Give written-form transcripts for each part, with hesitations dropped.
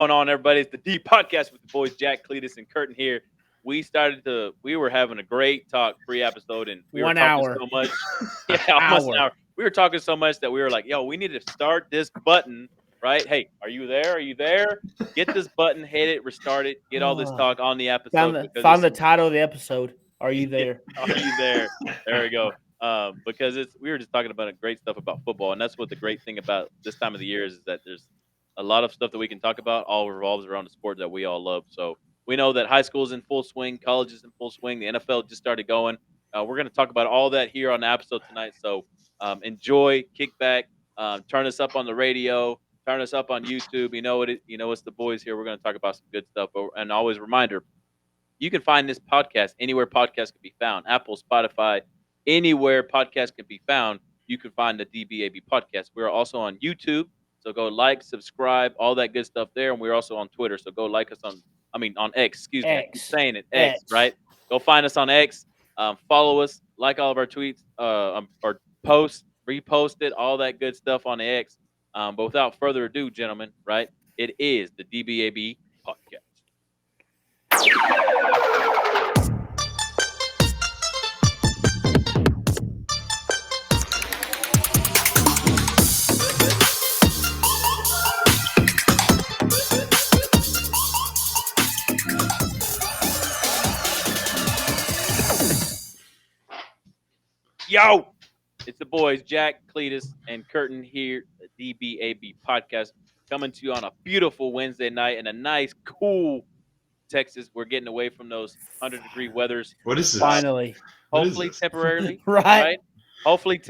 Going on, everybody? It's the D Podcast with the boys Jack, Cletus, and Curtin here. We were having a great talk pre-episode, and we were 1 talking hour. so much. Yeah, almost an Hour. hour. We were talking so much that we were like, "Yo, we need to start this button, right? Hey, are you there? Are you there? Get this button, hit it, restart it, get all this talk on the episode Found the title of the episode. Are you there? Are you there? There we go. Because we were just talking about great stuff about football, and that's what the great thing about this time of the year is that there's a lot of stuff that we can talk about. All revolves around the sport that we all love. So we know that high school is in full swing, college is in full swing, the NFL just started going. We're going to talk about all that here on the episode tonight. So enjoy, kick back, turn us up on the radio, turn us up on YouTube. You know what? You know it's the boys here. We're going to talk about some good stuff. And always a reminder, you can find this podcast anywhere podcasts can be found. Apple, Spotify, anywhere podcasts can be found, you can find the DBAB Podcast. We're also on YouTube, so go like, subscribe, all that good stuff there. And we're also on Twitter, so go like us on X. Excuse me, I keep saying it, X, right? Go find us on X, follow us, like all of our tweets, or posts, repost it, all that good stuff on the X. But without further ado, gentlemen, right? It is the DBAB Podcast. Yo, it's the boys, Jack, Cletus, and Curtin here, the D.B.A.B. Podcast, coming to you on a beautiful Wednesday night in a nice, cool Texas. We're getting away from those 100-degree weathers. What is this? Finally. Hopefully temporarily. Right. Hopefully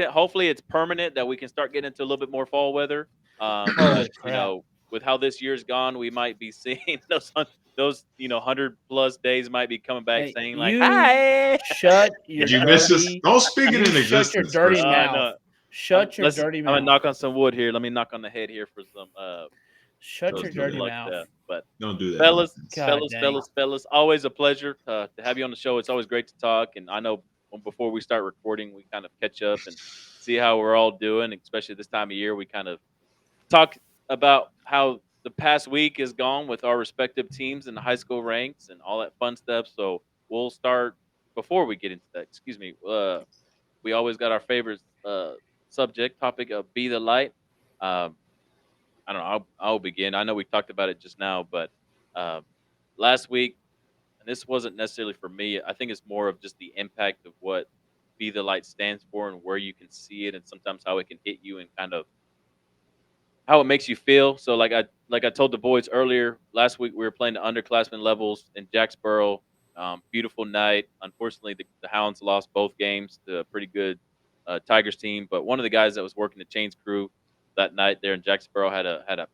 it's permanent that we can start getting into a little bit more fall weather. With how this year's gone, we might be seeing those 100+ days might be coming back saying like, "Hi." Shut your Did you miss us? Don't speak it in Shut your existence. dirty bro. mouth. Shut your dirty I'm mouth. gonna knock on some wood here. Let me knock on the head here for some Shut Don't your do dirty it like mouth. that. But Don't do that. fellas, God dang. fellas, always a pleasure to have you on the show. It's always great to talk, and I know before we start recording, we kind of catch up and see how we're all doing, especially this time of year. We kind of talk about how the past week is gone with our respective teams in the high school ranks and all that fun stuff. So we'll start before we get into that. Excuse me. We always got our favorite subject topic of be the light. Um, I don't know. I'll begin. I know we talked about it just now, but last week, and this wasn't necessarily for me. I think it's more of just the impact of what be the light stands for and where you can see it, and sometimes how it can hit you and kind of how it makes you feel. So like I told the boys earlier last week, we were playing the underclassmen levels in Jacksboro. Beautiful night. Unfortunately, the Hounds lost both games to a pretty good Tigers team. But one of the guys that was working the chains crew that night there in Jacksboro had a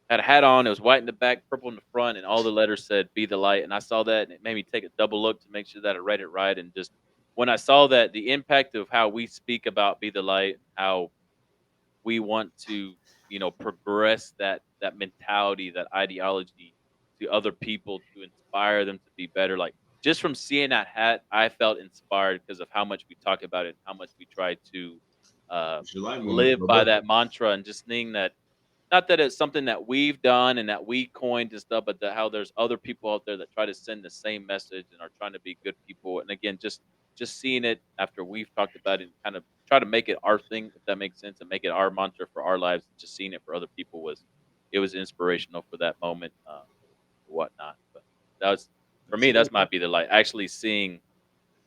hat on. It was white in the back, purple in the front, and all the letters said "Be the Light." And I saw that, and it made me take a double look to make sure that I read it right. And just when I saw that, the impact of how we speak about "Be the Light," how we want to progress that mentality, that ideology to other people to inspire them to be better. Like just from seeing that hat, I felt inspired because of how much we talk about it, how much we try to live by that mantra, and just seeing that not that it's something that we've done and that we coined and stuff, but that how there's other people out there that try to send the same message and are trying to be good people. And again, just seeing it after we've talked about it and kind of try to make it our thing, if that makes sense, and make it our mantra for our lives. Just seeing it for other people was inspirational for that moment, whatnot. But that was for me. That's might be the light. Actually, seeing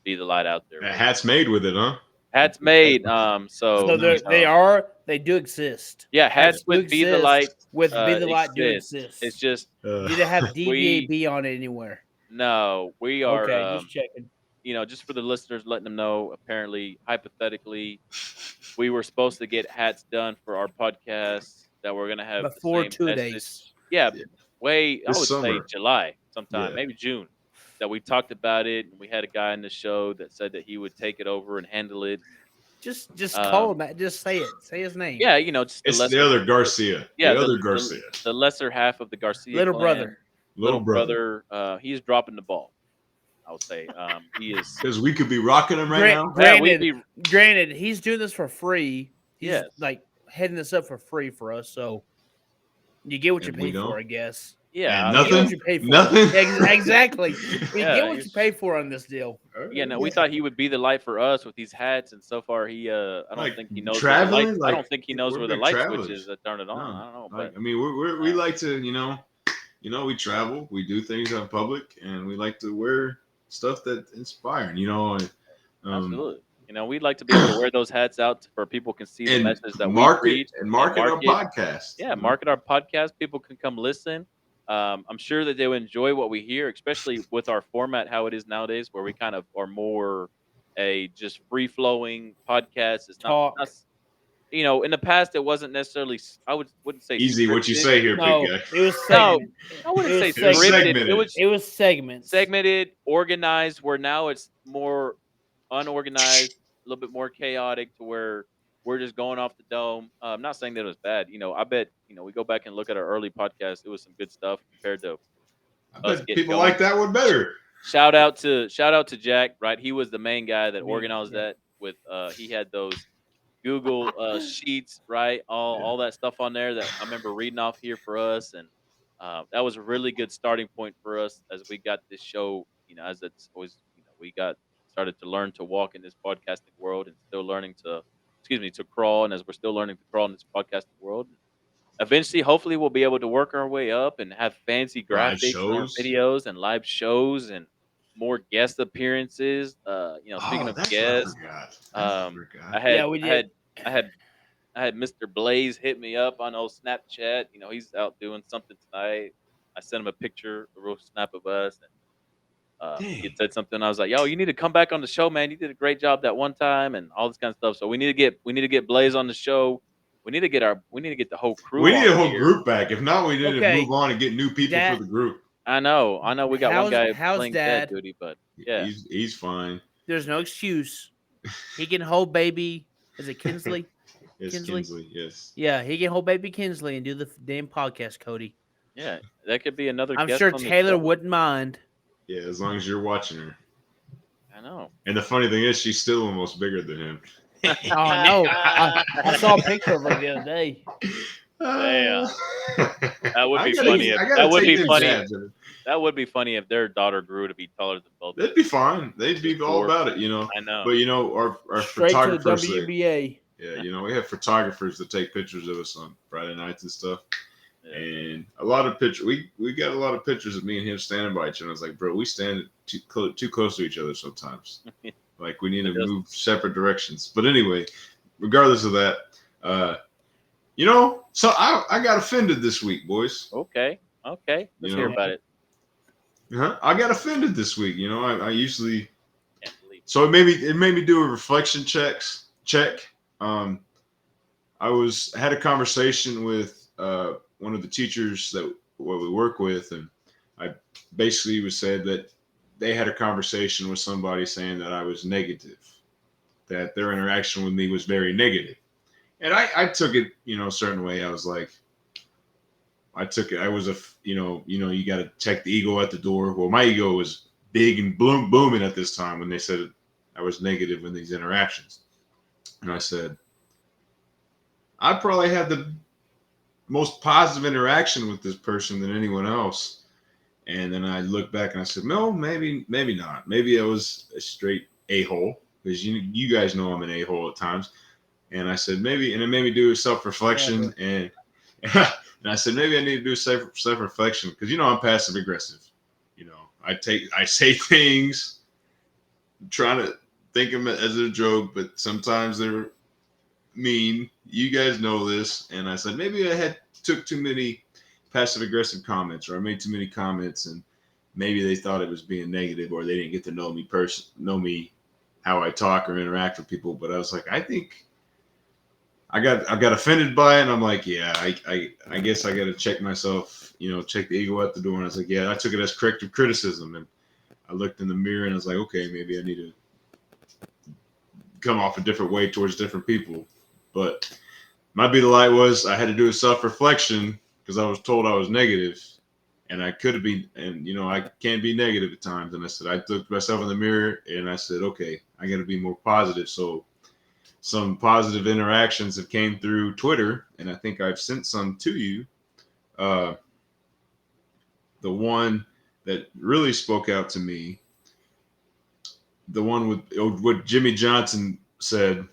be the light out there. That hat's made with it, huh? Hats made. So they do exist. Yeah, hats with be the light. With be the light do exist. It's just you didn't have DBAB on it anywhere. No, we are. Okay, just checking. Just for the listeners, letting them know. Apparently, hypothetically, we were supposed to get hats done for our podcast that we're gonna have before the same 2 message. days. Yeah, I would summer. say July sometime, maybe June. That we talked about it, and we had a guy in the show that said that he would take it over and handle it. Just call him. Just say it. Say his name. Yeah, just It's the other Garcia. Yeah, the other Garcia. The lesser half of the Garcia Little clan. brother. Little brother. He's dropping the ball. I would say he is Because we could be rocking him right now. Granted, he's doing this for free. He's Yes. like heading this up for free for us. So You get what you and we pay for, don't. I guess. Yeah, And You get what nothing, you pay for. nothing. Exactly. You Yeah, get what you he's- pay for on this deal. yeah. No, we thought he would be the light for us with these hats, and so far I don't Like think he knows where the light. traveling, I like don't think he knows we're where the big light switch is travelers. that turn it on. No, I don't know, like but I mean, we uh, like to, we travel, we do things in public, and we like to wear stuff that inspire. And, absolutely. We'd like to be able to wear those hats out where people can see the and message that we preach and market our market. podcast. Yeah, market our podcast. People can come listen. I'm sure that they will enjoy what we hear, especially with our format, how it is nowadays, where we kind of are more a just free flowing podcast. It's not, Talk. in the past, it wasn't necessarily, wouldn't say Easy, what you scripted. say here, No, big guy. it was No, segment. I wouldn't It say was It was scripted. segmented. It was It was segments. segmented, organized, where now it's more unorganized, a little bit more chaotic to where we're just going off the dome. I'm not saying that it was bad. I bet, we go back and look at our early podcast, it was some good stuff compared to I us bet getting people going. like that one better. Shout out to Jack, right? He was the main guy that Me, organized yeah. that with he had those Google sheets, right? All Yeah. all that stuff on there that I remember reading off here for us, and that was a really good starting point for us as we got this show. As it's always, we got started to learn to walk in this podcasting world, and still learning to, excuse me, to crawl, and as we're still learning to crawl in this podcasting world. Eventually, hopefully, we'll be able to work our way up and have fancy Live graphics in our shows. videos and live shows and more guest appearances. Speaking Oh, of that's what I guests, forgot. um, I I Yeah, had we I did. had I had I had Mr. Blaze hit me up on old Snapchat. He's out doing something tonight. I sent him a picture, a real snap of us, and he Dang. had said something. I was like, "Yo, you need to come back on the show, man. You did a great job that one time, and all this kind of stuff." So we need to get Blaze on the show. We need to get the whole We crew need on a whole here. group back. If not, we need to Okay. move on and get new people for Dad- the group. I know. We got one guy How's playing dad Dad? duty, but yeah, He's fine. There's no excuse. He can hold baby. Is it Kinsley? Yes, Kinsley? Kinsley. Yes. Yeah, he can hold baby Kinsley and do the damn podcast, Cody. yeah, that could be another. I'm guest sure on the Taylor show. wouldn't mind. Yeah, as long as you're watching her. I know. And the funny thing is, she's still almost bigger than him. Oh no, I saw a picture of her the other day. Damn. That would I be gotta- funny. I gotta That would take be them funny. jabs at her. That would be funny if their daughter grew to be taller than both. of That'd them. be fine. They'd be all about it, I know. But our Straight to the photographers, WBA. we have photographers that take pictures of us on Friday nights and stuff. Yeah. And a lot of pictures. We got a lot of pictures of me and him standing by each other. I was like, bro, we stand too close to each other sometimes. Like we need to move separate directions. But anyway, regardless of that, so I got offended this week, boys. Okay. Let's hear about it. I got offended this week. I usually Can't believe it. so it made me do a reflection check. I had a conversation with one of the teachers that we work with, and I basically was said that they had a conversation with somebody saying that I was negative, that their interaction with me was very negative. And I took it, a certain way. I was like, I took it. I was you got to check the ego at the door. Well, my ego was big and booming at this time when they said I was negative in these interactions. And I said, I probably had the most positive interaction with this person than anyone else. And then I looked back and I said, no, maybe not. Maybe I was a straight a-hole, because you guys know I'm an a-hole at times. And I said, maybe, and it made me do a self-reflection. And I said, maybe I need to do a self-reflection, because, I'm passive aggressive. I say things, trying to think of it as a joke, but sometimes they're mean. You guys know this. And I said, maybe I took too many passive aggressive comments, or I made too many comments, and maybe they thought it was being negative, or they didn't get to know me how I talk or interact with people. But I was like, I think I got offended by it, and I'm like, yeah, I guess I got to check myself, check the ego at the door. And I was like, yeah, I took it as corrective criticism, and I looked in the mirror and I was like, okay, maybe I need to come off a different way towards different people. But my be the light was I had to do a self-reflection, because I was told I was negative, and I could be, and I can't be negative at times. And I said, I looked myself in the mirror and I said, okay, I got to be more positive. So some positive interactions have came through Twitter, and I think I've sent some to you. Uh, the one that really spoke out to me, the one with what Jimmy Johnson said: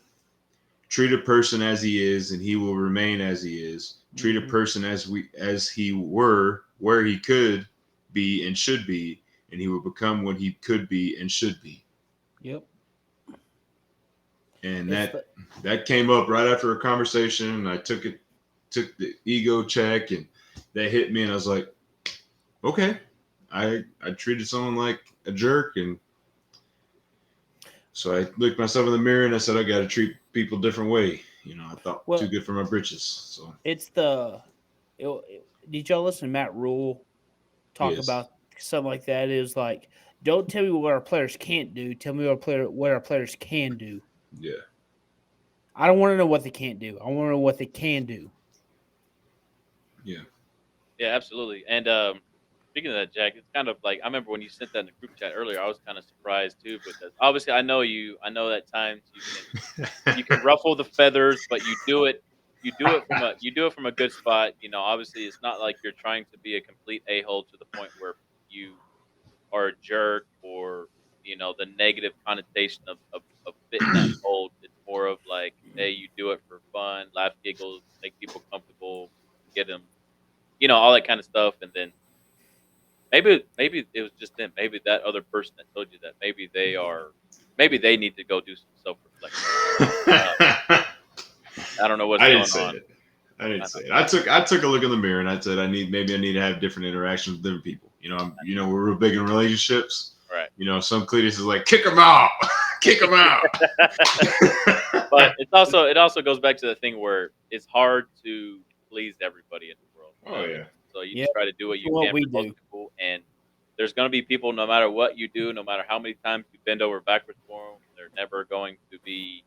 treat a person as he is, and he will remain as he is. Treat a person as he were, where he could be and should be, and he will become what he could be and should be. Yep. And It's that came up right after a conversation, and I took the ego check, and that hit me, and I was like, okay, I treated someone like a jerk, and so I looked myself in the mirror and I said, I got to treat people a different way. I thought too good for my britches. So it's did y'all listen to Matt Rule talk yes, about something like that? It is like, don't tell me what our players can't do. Tell me what our players can do. yeah, I don't want to know what they can't do. I want to know what they can do. yeah. Yeah, absolutely. And speaking of that, Jack, it's kind of like I remember when you sent that in the group chat earlier. I was kind of surprised too, because obviously I know you. I know that times you can ruffle the feathers, but you do it from a good spot. Obviously it's not like you're trying to be a complete a-hole to the point where you are a jerk or the negative connotation of fitting that mold. It's more of like, hey, you do it for fun, laugh, giggles, make people comfortable, get them, all that kind of stuff. And then maybe it was just them. Maybe that other person that told you that, maybe they need to go do some self reflection. I don't know what's I didn't going say on. it. I didn't I say know. it. I took a look in the mirror and I said I need to have different interactions with different people. We're real big in relationships. Right. Some Cletus is like, kick them out, kick them out. But it also goes back to the thing where it's hard to please everybody in the world. Oh yeah. So you Yep. just try to do what you What can we for most do. people, and there's going to be people, no matter what you do, no matter how many times you bend over backwards for them, they're never going to be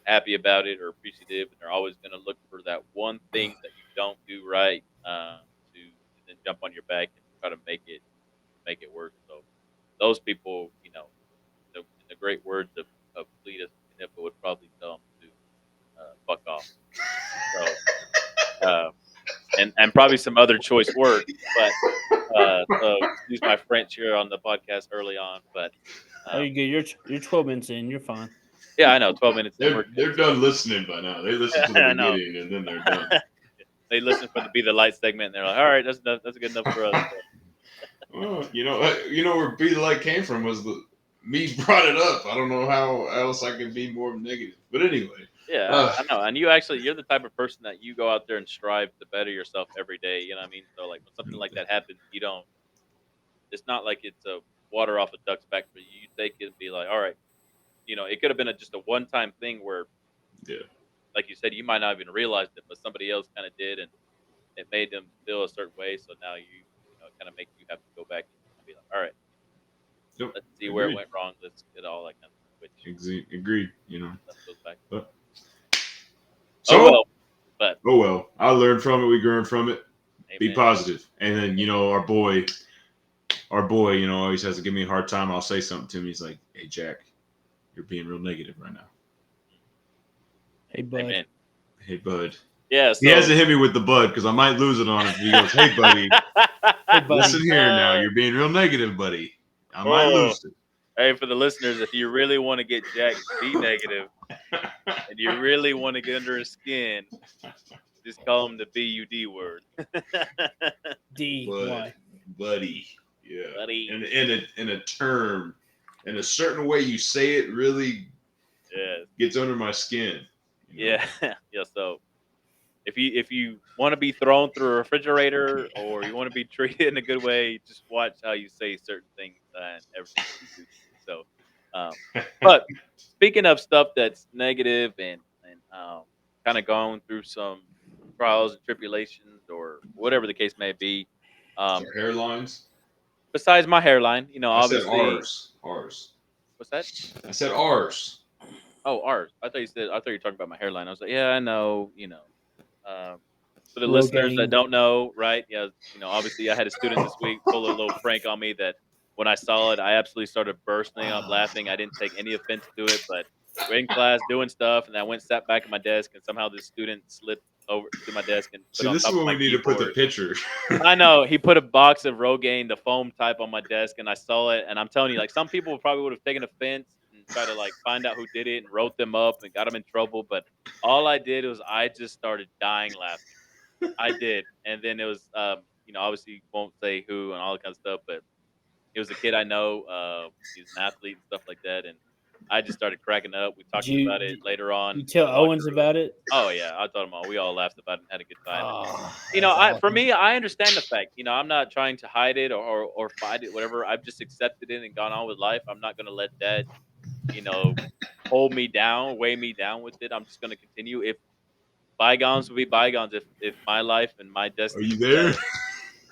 happy about it or appreciative, and they're always going to look for that one thing that you don't do right, to then jump on your back and try to make it worse. So those people, in the great words of Cletus Knippa would probably tell them to fuck off. So, and probably some other choice words, but so excuse my French here on the podcast early on, but Oh, you're good. You're 12 minutes in. You're fine. yeah, I know 12 minutes in. They're done listening by now. They listen to the I know. beginning and then they're done. They listen for the Be the Light segment, and they're like, all right, that's enough, that's good enough for us. Well, where Be the Light came from was me brought it up. I don't know how else I can be more negative. But anyway. Yeah, I know. And you're the type of person that you go out there and strive to better yourself every day. You know what I mean? So like when something like that happens, it's not like it's a water off a duck's back for you. You take it and be like, all right, it could have been just a one time thing where, Yeah. like you said, you might not even realize it, but somebody else kind of did, and it made them feel a certain way. So now it kind of makes you have to go back and be like, all right, Yep. let's see where it went wrong. Let's get all that kind of stuff. Which Agreed. that goes back. But, Oh so well, but oh well. I learned from it. We learned from it. Be amen. positive. And then our boy, always has to give me a hard time. I'll say something to him. He's like, "Hey Jack, you're being real negative right now." Hey, bud. Amen. Hey bud. Yeah, He hasn't hit me with the bud because I might lose it on him. He goes, "Hey buddy, Hey, buddy. listen here now. You're being real negative, buddy. I might Oh. lose it." Hey, for the listeners, if you really want to get Jack to be negative and you really want to get under his skin, just call him the BUD word. D. Bud, Y. buddy. Yeah. Buddy. And in a term, in a certain way you say it really Yeah. gets under my skin. Yeah. Yeah. So if you want to be thrown through a refrigerator or you want to be treated in a good way, just watch how you say certain things and everything that you do. So, but speaking of stuff that's negative and kind of going through some trials and tribulations or whatever the case may be, Our um, hairlines. besides my hairline, I said obviously, ours. Ours. what's that? I said ours. Oh, ours. I thought you were talking about my hairline. I was like, yeah, I know. For the listeners that Rogaine. don't know, right? Yeah, obviously I had a student this week pull a little prank on me that when I saw it, I absolutely started bursting up laughing. I didn't take any offense to it, but we're in class doing stuff, and I went sat back at my desk, and somehow this student slipped over to my desk and put See, it on this is top of when my we need to put the keyboard. picture. I know he put a box of Rogaine, the foam type, on my desk, and I saw it. And I'm telling you, like some people probably would have taken offense and try to like find out who did it and wrote them up and got them in trouble. But all I did was I just started dying laughing. I did, and then it was, obviously won't say who and all that kind of stuff, but it was a kid I know. He's an athlete and stuff like that, and I just started cracking up. We Did talked you, about it did later on you in tell the locker Owens room. about it? Oh yeah, I told him all. We all laughed about it and had a good time. And Oh, that's for awesome. me, I understand the fact. I'm not trying to hide it or fight it, whatever. I've just accepted it and gone on with life. I'm not gonna let that, you know, hold me down, weigh me down with it. I'm just gonna continue. If bygones will be bygones, if my life and my Are destiny you is there?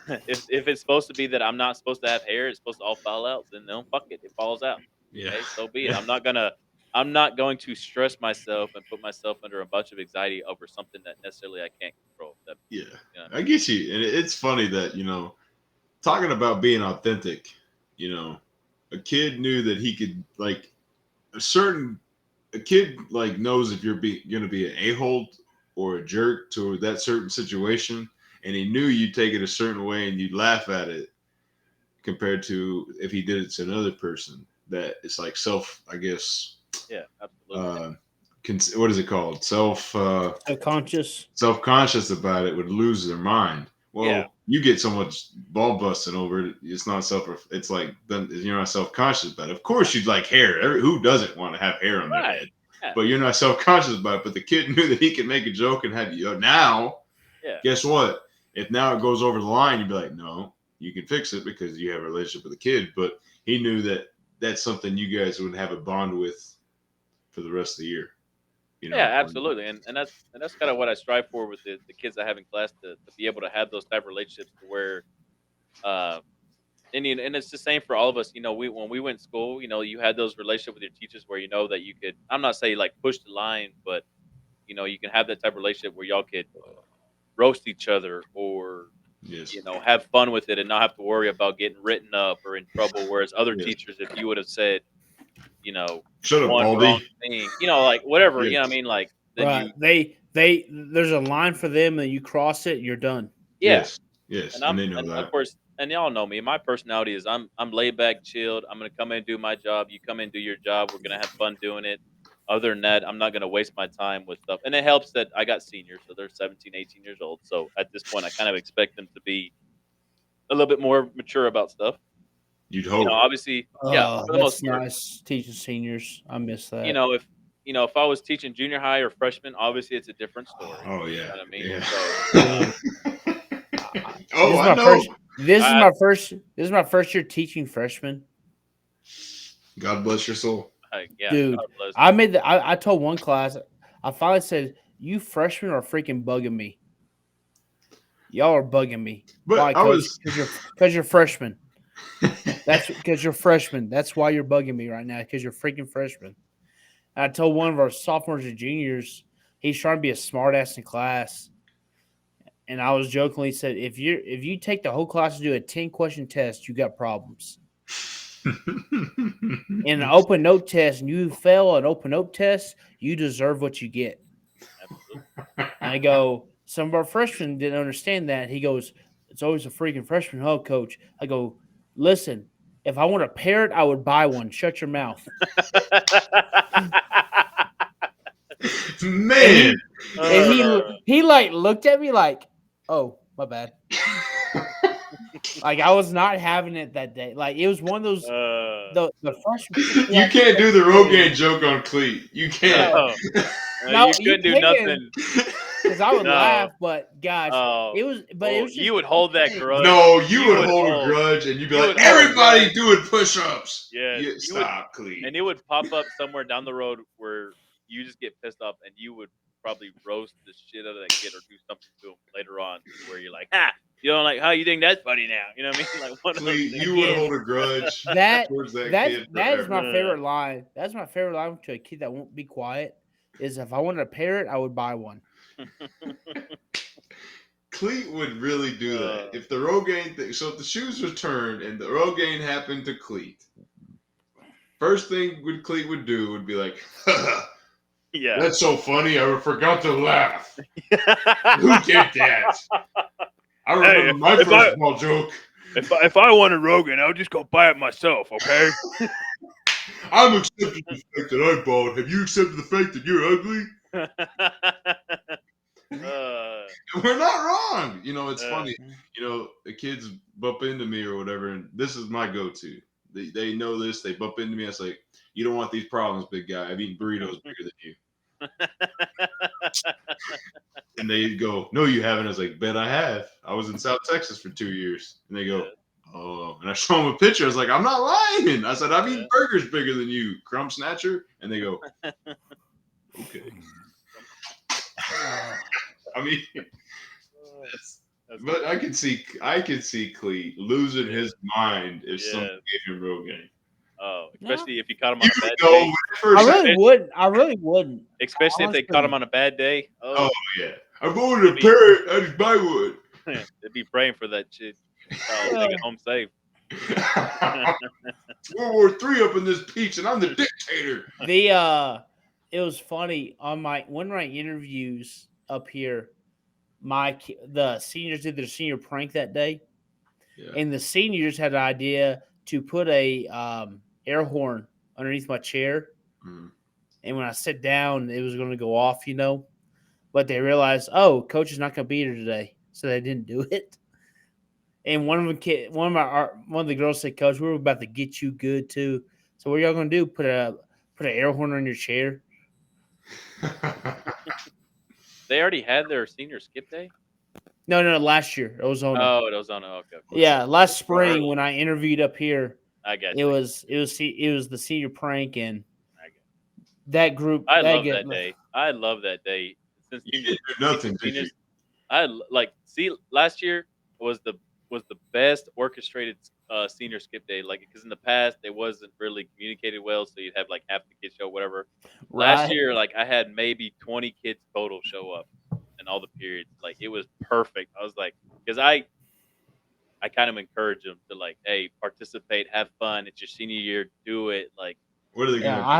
that, if it's supposed to be that I'm not supposed to have hair, it's supposed to all fall out. Then no, fuck it, it falls out. Yeah. Okay, so be it. Yeah. I'm not going to stress myself and put myself under a bunch of anxiety over something that necessarily I can't control. That, Yeah. you know what I I mean? get you. And it's funny that, talking about being authentic, a kid knew that he could, like, a kid, like, knows if you're going to be an a-hole or a jerk to that certain situation. And he knew you'd take it a certain way and you'd laugh at it compared to if he did it to another person. That it's like I guess, Yeah, absolutely. what is it called? Subconscious. Self-conscious about it would lose their mind. Well, Yeah. you get so much ball busting over it. It's not it's like then you're not self-conscious about it. Of course, you'd like hair. Who doesn't want to have hair on their Right. head? Yeah. But you're not self-conscious about it. But the kid knew that he could make a joke and have you. Now, Yeah. guess what? If now it goes over the line, you'd be like, no, you can fix it because you have a relationship with the kid. But he knew that that's something you guys would have a bond with for the rest of the year. Yeah, absolutely. And that's kind of what I strive for with the kids I have in class to be able to have those type of relationships to where uh and it's the same for all of us. When we went to school, you had those relationships with your teachers where you know that you could, I'm not saying like push the line, but you can have that type of relationship where y'all could roast each other or Yes. have fun with it and not have to worry about getting written up or in trouble. Whereas other Yes. teachers, if you would have said, Shut up, one wrong Baldy. thing, like whatever, Yes. what I mean? Like then Right. you, There's a line for them, and you cross it, you're done. yeah. Yes. Yes. And And they know of that. course, and y'all know me. My personality is I'm laid back, chilled. I'm gonna come in and do my job. You come in and do your job. We're gonna have fun doing it. Other than that, I'm not gonna waste my time with stuff. And it helps that I got seniors, so they're 17, 18 years old. So at this point, I kind of expect them to be a little bit more mature about stuff. You'd hope. Obviously, yeah, for the most That's part. nice. Teaching seniors, I miss that. If if I was teaching junior high or freshman, obviously it's a different story. Oh You yeah. know what I mean? Yeah. So Oh, I know. This is I- my first. This is my first year teaching freshmen, God bless your soul. yeah, dude. God bless. I made the. I told one class. I finally said, "You freshmen are freaking bugging me. Y'all are bugging me. But Why, I coach? was. Because you're freshmen. That's because you're freshmen. That's why you're bugging me right now. Because you're freaking freshmen." And I told one of our sophomores and juniors, he's trying to be a smartass in class. And I was jokingly said, if you take the whole class to do a 10-question test, you got problems. In an open note test, and you fail an open note test, you deserve what you get. Absolutely. And I go, some of our freshmen didn't understand that. He goes, it's always a freaking freshman, huh, coach? I go, listen, if I want a parrot, I would buy one. Shut your mouth. Man. And he like looked at me like, oh, my bad. Like I was not having it that day. Like it was one of those the freshman. You can't do the Rogaine joke on Clete. You can't. No, you couldn't do nothing. Because I would No. laugh, but gosh, Oh, it was. But it was. Just you would hold that grudge. No, you would hold a hold- grudge and you'd be you like, would hold everybody grudge. doing push-ups. Yes, You, you would- stop, Clete. And it would pop up somewhere down the road where you just get pissed off, and you would probably roast the shit out of that kid or do something to him later on, where you're like, "Ha, you don't like how you think that's funny now?" You know what I mean? Like one of those Clete, things. you would hold a grudge That towards that kid that is my forever. favorite line. That's my favorite line to a kid that won't be quiet. Is if I wanted a parrot, I would buy one. Clete would really do that. If the Rogaine thing, so if the shoes returned and the Rogaine happened to Clete, first thing Clete would do would be like, Yeah. That's so funny. I forgot to laugh. Who did that? I remember my first small joke. If I wanted Rogan, I would just go buy it myself. Okay. I'm accepting the fact that I'm bald. Have you accepted the fact that you're ugly? And we're not wrong. It's funny. The kids bump into me or whatever, and this is my go-to. They know this. They bump into me. I was like, you don't want these problems, big guy. I've eaten burritos bigger than you. And they go, no, you haven't. I was like, bet I have. I was in South Texas for 2 years. And they go, oh. And I show them a picture. I was like, I'm not lying. I said, I've eaten burgers bigger than you, crumb snatcher. And they go, okay. I mean, but I can see Clete losing his mind if something gave him Rogan. Oh, especially if you caught him on a bad day. I really wouldn't. Especially if they caught him on a bad day. Oh yeah. I'm going to the parrot. I just buy one. They'd be praying for that shit. Take it home safe. World War III up in this peach, and I'm the dictator. It was funny on one of my interviews up here. The seniors did their senior prank that day, and the seniors had an idea to put a air horn underneath my chair, and when I sit down, it was going to go off, but they realized, coach is not going to be here today, so they didn't do it. And one of the girls said, "Coach, we were about to get you good too. So what are y'all going to do? Put an air horn on your chair?" They already had their senior skip day? No, last year. Ozona. Oh, at Ozona. Okay. Yeah, last spring when I interviewed up here, I got you. It was the senior prank, and that group. I love that day. I love that day. Since you didn't do nothing, did you? Last year was the best orchestrated senior skip day. Because in the past it wasn't really communicated well, so you'd have half the kids show, whatever. Right. Last year, I had maybe 20 kids total show up in all the periods. It was perfect. I was because I kind of encourage them to hey, participate, have fun. It's your senior year, do it. What are they going to? I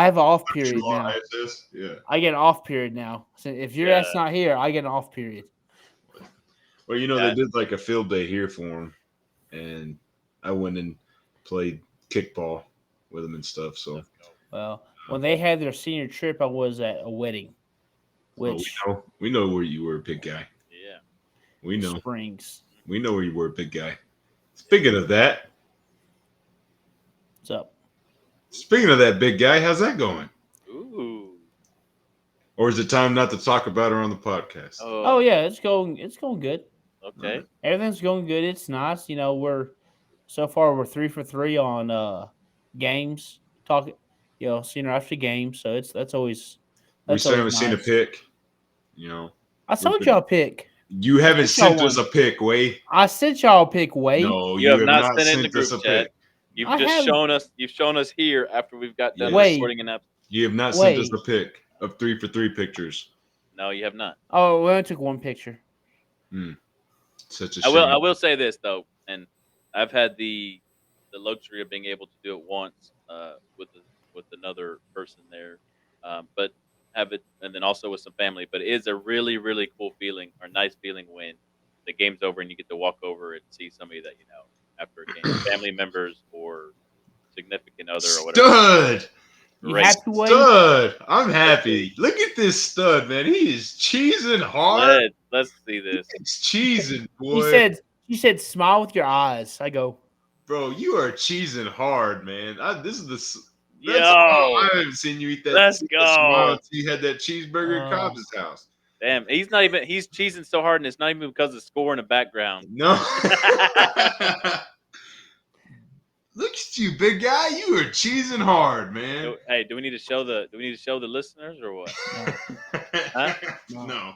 have an off period now. Yeah. I get an off period now. So if your ass not here, I get an off period. Well, they did a field day here for him, and I went and played kickball with them and stuff. So, well, when they had their senior trip, I was at a wedding. Which we know where you were, big guy. Yeah, we know. Springs. We know where you were, big guy. Speaking of that, what's up? Speaking of that, big guy, how's that going? Ooh. Or is it time not to talk about it on the podcast? Oh yeah, it's going good. Okay. Everything's going good. It's nice. We're 3 for 3 on games. Senior after games. So that's always. We still haven't seen a pick. I told y'all a pick. You haven't sent us a pick, Way. I sent y'all a pick, Way. No, you have not sent in the group chat. You've shown us. You've shown us here after we've got done recording an episode. You have not sent us a pic of 3 for 3 pictures. No, you have not. Oh, we only took one picture. Such a shame. I will say this though, and I've had the luxury of being able to do it once with another person there, but have it, and then also with some family. But it is a really, really cool feeling, or nice feeling when the game's over and you get to walk over and see somebody that you know after a game, family members or significant other or whatever. Stud. Stud. I'm happy. Look at this stud, man. He is cheesing hard. Let's see this. He's cheesing, boy. He said, smile with your eyes. I go, bro, you are cheesing hard, man. This is the. Yo, I haven't seen you eat that. Let's go. He had that cheeseburger at Cobb's house. Damn, he's cheesing so hard, and it's not even because of score in the background. No. Look at you, big guy. You are cheesing hard, man. Hey, do we need to show the listeners or what? No.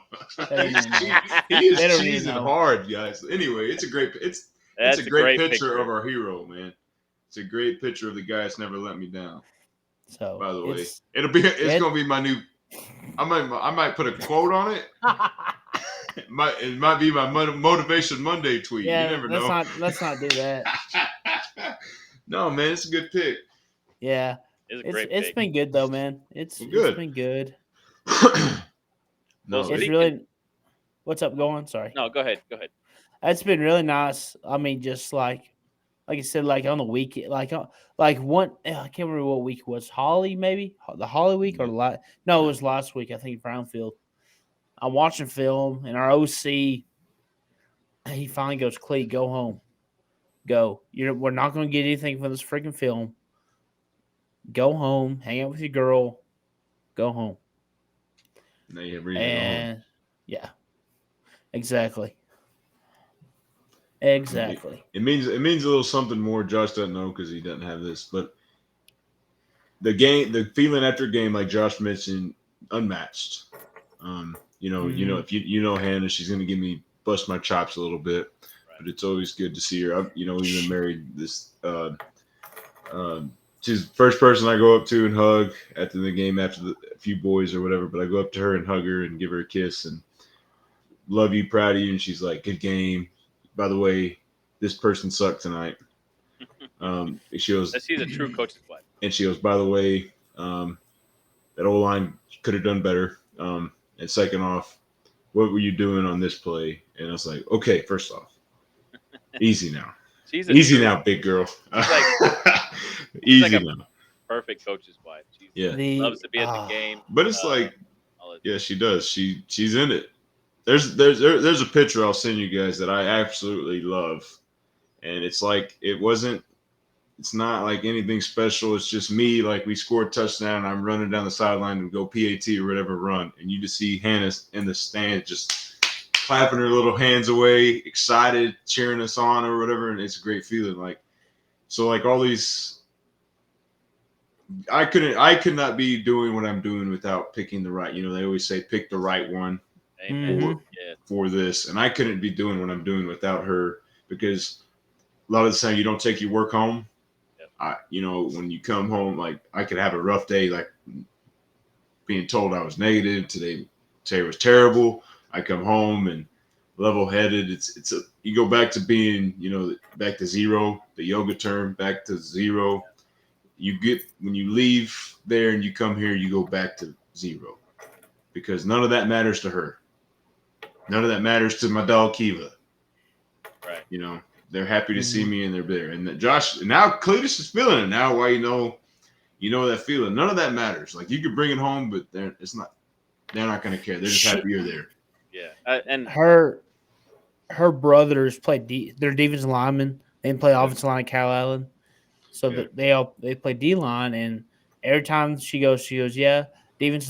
He is cheesing hard, guys. Anyway, it's a great great picture of our hero, man. It's a great picture of the guy that's never let me down. So, by the way, it's gonna be my new. I might put a quote on it. It might be my Motivation Monday tweet. Yeah, you never know. Let's not do that. No, man, it's a good pick. Yeah. It's a It's great it's pick. been good though, man. It's Well, it's good. been good. Well, No, It's speaking. really what's up going? Sorry. No, go ahead. Go ahead. It's been really nice. I mean, just like I said, like on the weekend, like one. I can't remember what week it was. Holly, maybe the Holly week or no, it was last week. I think Brownfield. I'm watching film, and our OC he finally goes, Clete, go home, go. We're not going to get anything from this freaking film. Go home, hang out with your girl, go home, now you have reason to go home. and yeah, exactly, exactly. It means a little something more. Josh doesn't know because he doesn't have this, but the feeling after a game, like Josh mentioned, unmatched. Mhm. If you know Hannah, she's gonna give me bust my chops a little bit, Right. but it's always good to see her. We've been married this. She's the first person I go up to and hug after the game, after a few boys or whatever. But I go up to her and hug her and give her a kiss and love you, proud of you. And she's like, good game. By the way, this person sucked tonight. She goes, She's a true coach's wife. and she goes, by the way, that O line could have done better. And second off, what were you doing on this play? And I was like, okay, first off, easy now. She's a Easy true, now, big girl. she's like Easy a now. perfect coach's wife. She Yeah. loves to be at the game. But it's like, All that. yeah, she does. She's in it. There's a picture I'll send you guys that I absolutely love. And it's like it's not like anything special. It's just me, like we scored a touchdown and I'm running down the sideline and go PAT or whatever run. And you just see Hannah in the stand just clapping her little hands away, excited, cheering us on or whatever. And it's a great feeling. Like all these I could not be doing what I'm doing without picking the right. They always say pick the right one Amen. Mhm. Yeah. for this. And I couldn't be doing what I'm doing without her because a lot of the time you don't take your work home. When you come home, like I could have a rough day, like being told I was negative today was terrible. I come home and level headed. You go back to being, back to zero, the yoga term, back to zero. When you leave there and you come here, you go back to zero because none of that matters to her. None of that matters to my dog Kiva. Right. They're happy to see me and they're there. And Josh, now Cletus is feeling it now. Why you know that feeling. None of that matters. Like you could bring it home, but they're not going to care. They're just happy you're there. Yeah. And Her brothers play they're defensive linemen. They play offensive line at Cal Allen, so that they play D line. And every time she goes, yeah, defense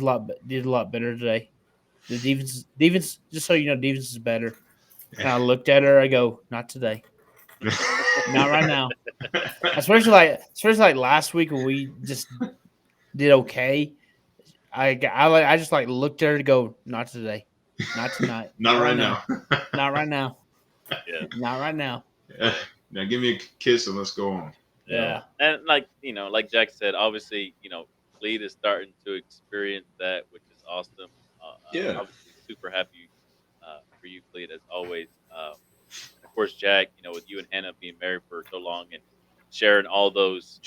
did a lot better today. The defense, just so you know, defense is better. And I looked at her. I go, not today, not right now. Especially like last week when we just did okay. I just like looked at her to go, not today, not tonight, Not right now. not right now, yeah. not right now. Now give me a kiss and let's go on. Yeah. And like Jack said, obviously, Clete is starting to experience that, which is awesome. Yeah. Obviously, super happy for you, Clete, as always. And of course, Jack, with you and Hannah being married for so long and sharing all those,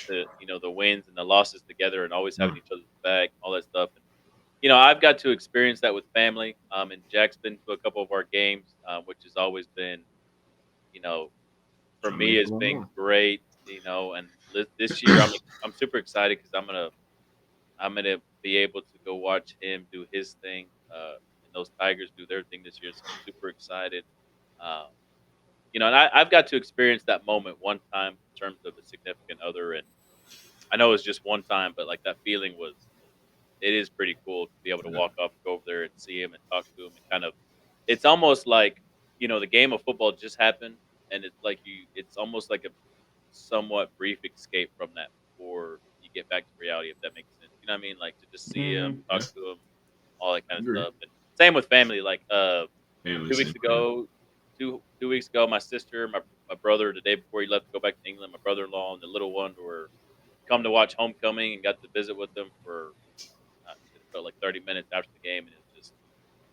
the wins and the losses together and always having each other's back, all that stuff. And, I've got to experience that with family. And Jack's been to a couple of our games, which has always been, you know, for me, it's been great. And this year I'm super excited because I'm gonna be able to go watch him do his thing, and those Tigers do their thing this year. So I'm super excited. Um, and I've got to experience that moment one time in terms of a significant other, and I know it's just one time, but like that feeling it is pretty cool to be able to walk up, go over there, and see him and talk to him, and kind of, it's almost like the game of football just happened, and it's almost like a somewhat brief escape from that before you get back to reality, if that makes sense. You know what I mean? Like to just see him, talk to him, all that kind of stuff. And same with family. Like Family 2 weeks ago, 2 weeks ago, my sister, my brother, the day before he left to go back to England, my brother-in-law and the little one were come to watch homecoming and got to visit with them for it felt like 30 minutes after the game, and it was just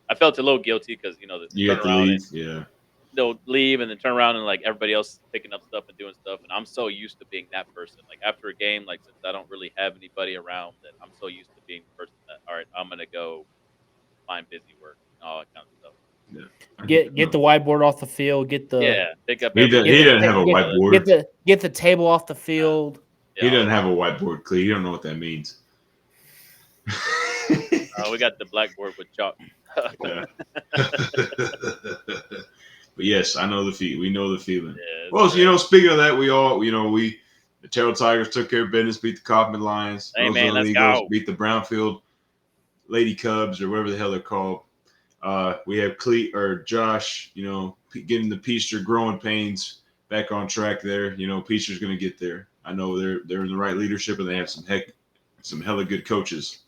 I felt a little guilty because the You have to turnaround leave. and Yeah. they'll leave and then turn around and like everybody else is picking up stuff and doing stuff. And I'm so used to being that person. Like after a game, like since I don't really have anybody around, that I'm so used to being the person that all right, I'm gonna go find busy work and all that kind of stuff. Yeah. Get the whiteboard off the field. Yeah, pick up He everything. doesn't, he Get the doesn't have a You know, whiteboard. get the table off the uh, field. He yeah, doesn't have a whiteboard, Clete. You don't know what that means. we got the blackboard with chalk. Yeah. But yes, I know the feel. We know the feeling. Yeah, Well, speaking of that, we all, the Terrell Tigers took care of business, beat the Kaufman Lions. hey man, Roseville let's Eagles go. beat the Brownfield Lady Cubs or whatever the hell they're called. We have Clete or Josh, getting the Peaster growing pains back on track there. Peaster's going to get there. I know they're in the right leadership and they have some hella good coaches.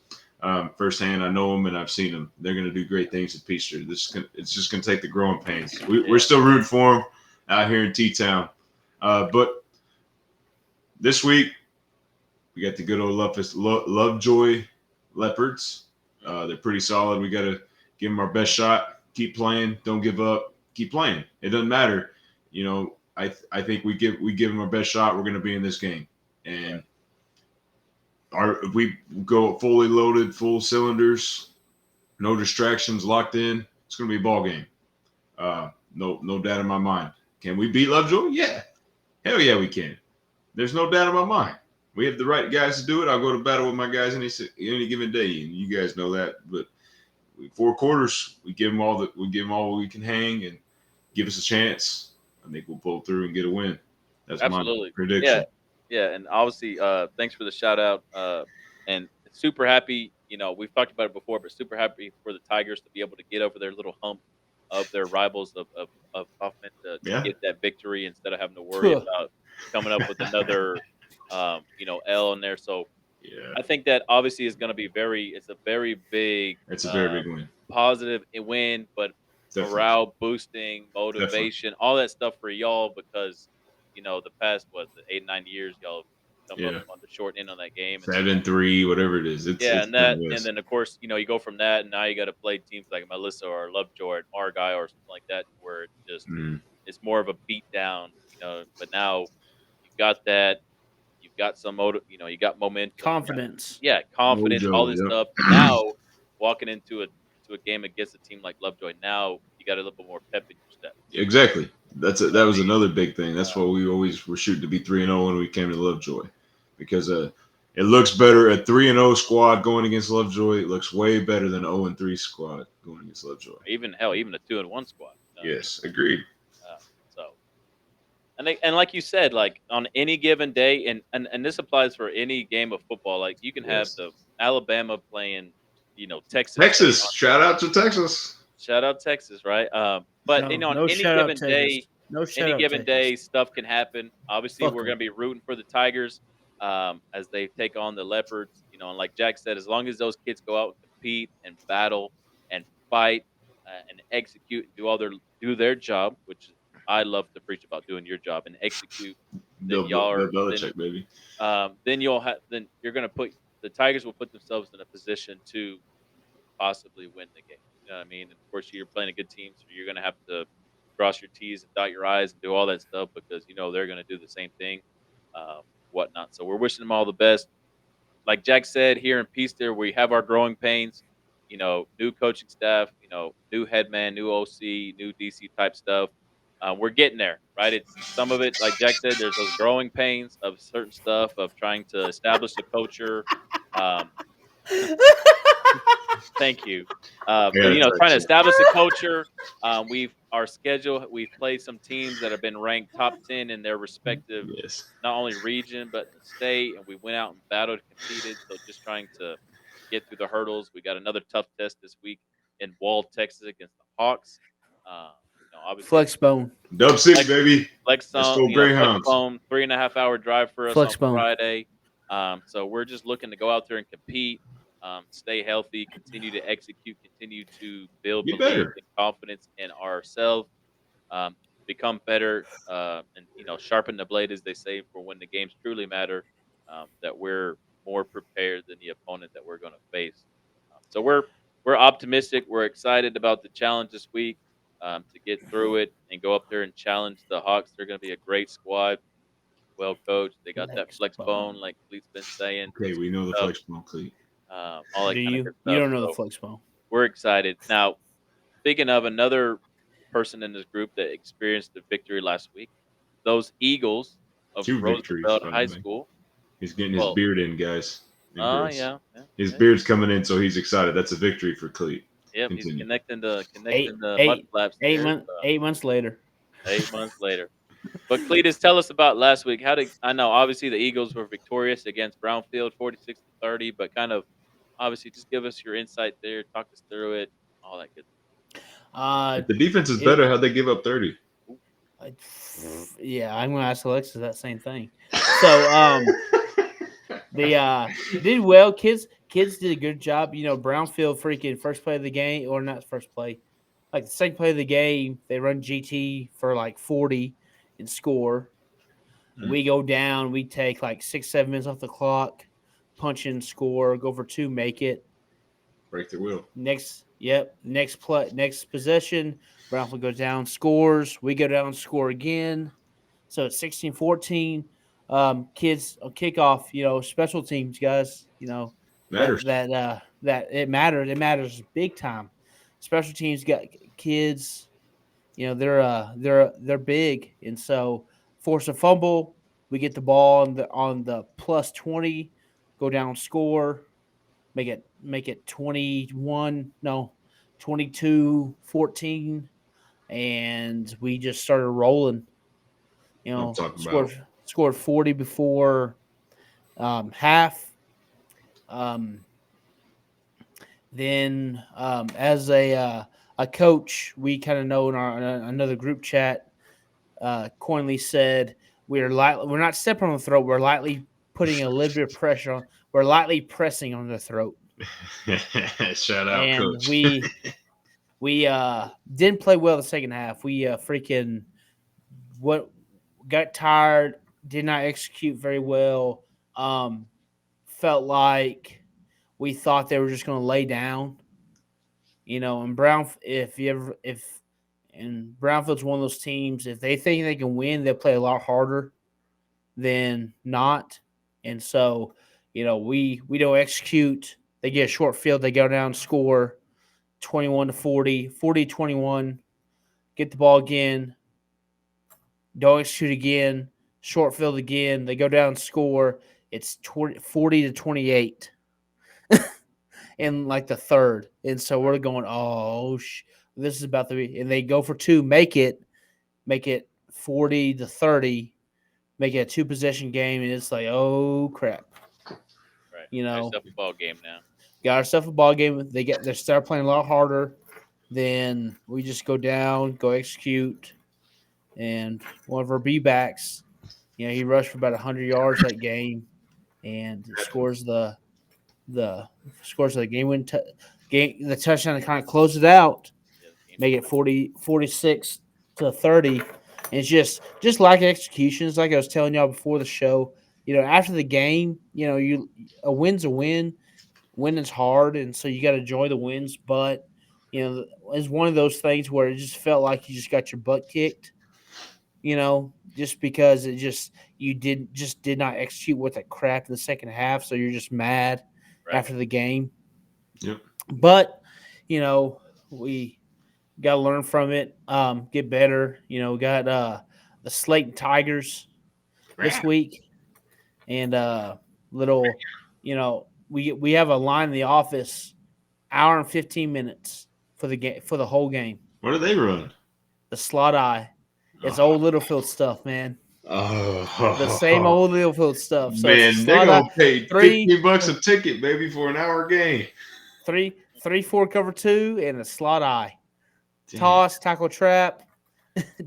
Firsthand, I know them and I've seen them. They're going to do great things at Peaster. It's just going to take the growing pains. We're still rooting for them out here in T-Town. But this week, we got the good old Lovejoy Leopards. They're pretty solid. We got to give them our best shot. Keep playing. Don't give up. Keep playing. It doesn't matter. I think we give them our best shot. We're going to be in this game. And if we go fully loaded, full cylinders, no distractions, locked in, it's going to be a ball game. No doubt in my mind. Can we beat Lovejoy? Yeah. Hell yeah, we can. There's no doubt in my mind. We have the right guys to do it. I'll go to battle with my guys any given day, and you guys know that. But 4 quarters, we give them all we can hang and give us a chance. I think we'll pull through and get a win. That's Absolutely. my prediction. Yeah, and obviously, thanks for the shout out. And super happy. We've talked about it before, but super happy for the Tigers to be able to get over their little hump of their rivals of Kaufman to Yeah. get that victory instead of having to worry about coming up with another, L in there. So Yeah. I think that obviously is going to be it's a very big, It's a very big win. positive win, but Definitely. morale boosting, motivation, all that stuff for y'all because the past the 8-9 years y'all come up on the short end on that game. And 7-3, whatever it is. It's and then of course you go from that, and now you got to play teams like Melissa or Lovejoy or Argyle or something like that, where it just it's more of a beat down, But now you got that, you've got some you got momentum, Confidence. confidence, all this Mojo, stuff. Now walking into a game against a team like Lovejoy, now you got a little bit more pep in your step. Exactly. That was another big thing. That's why we always were shooting to be 3-0 when we came to Lovejoy, because it looks better. A 3-0 squad going against Lovejoy, it looks way better than 0-3 squad going against Lovejoy. Even a 2-1 squad. Yes, agreed. So, and like you said, like on any given day, and this applies for any game of football. Like you can have the Alabama playing, Texas. Texas, shout out to Texas. Shout out Texas, right? But on any given day, stuff can happen. Obviously, we're going to be rooting for the Tigers as they take on the Leopards. And like Jack said, as long as those kids go out and compete and battle and fight and execute and do their job, which I love to preach about doing your job and execute. Then y'all are Belichick, baby. then you're going to put the Tigers will put themselves in a position to possibly win the game. You know what I mean? And of course, you're playing a good team, so you're going to have to cross your T's and dot your I's and do all that stuff because they're going to do the same thing, whatnot. So we're wishing them all the best. Like Jack said, here in Peace, we have our growing pains. New coaching staff, new head man, new OC, new DC type stuff. We're getting there, right? It's some of it, like Jack said, there's those growing pains of certain stuff of trying to establish a culture. Thank you. But trying to establish a culture. We've played some teams that have been ranked top 10 in their respective, not only region but state, and we went out and battled, competed. So just trying to get through the hurdles. We got another tough test this week in Wall, Texas, against the Hawks. Obviously, Flexbone. Dub 6, baby. Let's go Greyhounds. 3.5-hour drive for us Flexbone. on Friday. So we're just looking to go out there and compete. Stay healthy, continue to execute, continue to build belief and confidence in ourselves, become better, and sharpen the blade, as they say, for when the games truly matter. That we're more prepared than the opponent that we're going to face. So we're optimistic. We're excited about the challenge this week. to get through it and go up there and challenge the Hawks. They're going to be a great squad, well coached. They got that Flex flex bone. bone, like Clete's been saying, Okay, we know the stuff, flex bone cleat. all Do that kind of you? good You stuff. don't know the So flex bone. we're excited. Now, speaking of another person in this group that experienced the victory last week, those Eagles of 2 victories, Roosevelt by the High way. School. He's getting his Well, beard in, guys and girls. yeah, yeah, His yeah. beard's coming in, so he's excited. That's a victory for Cleat. Yep, he's Continue. connecting Eight, the mud eight, flaps eight there. months. 8 months later. 8 months later. But Cletus, tell us about last week. How did I know? Obviously, the Eagles were victorious against Brownfield, 46-30. But kind of, obviously, just give us your insight there. Talk us through it. All that good. Uh, If the defense is it, better, how'd they give up 30? Ooh, I- yeah, I'm gonna ask Alexis that same thing. So, the did well. Kids did a good job. Brownfield freaking first play of the game, or not first play, like the second play of the game. They run GT for like 40 and score. Mm. We go down. We take like 6-7 minutes off the clock, punch in, score, go for two, make it. Break their will. Next play, next possession. Brownfield goes down, scores. We go down, score again. So it's 16-14. Kids on kickoff, special teams guys, Matters. that it matters. It matters big time. Special teams got kids, they're big, and so force a fumble. We get the ball on the plus 20, go down, score, make it 21, no, 22-14, and we just started rolling. I'm talking Scored about. 40 before half. Um, then as a coach, we kind of know in another group chat, Coinley said we're not stepping on the throat. We're lightly putting a little bit of pressure on. We're lightly pressing on the throat, Shout out, and coach. we didn't play well the second half. We freaking what got tired, did not execute very well. Felt like we thought they were just going to lay down, And Brown, and Brownfield's one of those teams. If they think they can win, they'll play a lot harder than not. And so, we don't execute. They get a short field. They go down, score 21-40, 40-21. Get the ball again. Don't execute again. Short field again. They go down, score. It's 40-28 in like the third. And so we're going, this is about to be. And they go for two, make it 40-30, make it a two possession game. And it's like, oh crap. Right. Nice up a ball game now. Got ourselves a ball game. They start playing a lot harder. Then we just go down, go execute. And one of our B-backs, he rushed for about 100 yards that game, and scores the game win the touchdown to kind of close it out, make it 46-30. And it's just lack of execution. It's like I was telling y'all before the show. After the game, a win's a win. Winning's hard, and so you got to enjoy the wins. But it's one of those things where it just felt like you just got your butt kicked. Just because you did not execute with that crap in the second half, so you're just mad after the game. Yep. But we got to learn from it, get better. We got the Slayton Tigers this week, and little, we have a line in the office, hour and 15 minutes for the game, for the whole game. What do they run? The slot eye. It's old Littlefield stuff, man. Oh, The same old Littlefield stuff. So man, they're gonna pay $50 a ticket, baby, for an hour game. 3-4 cover two and a slot eye. Damn. Toss, tackle, trap,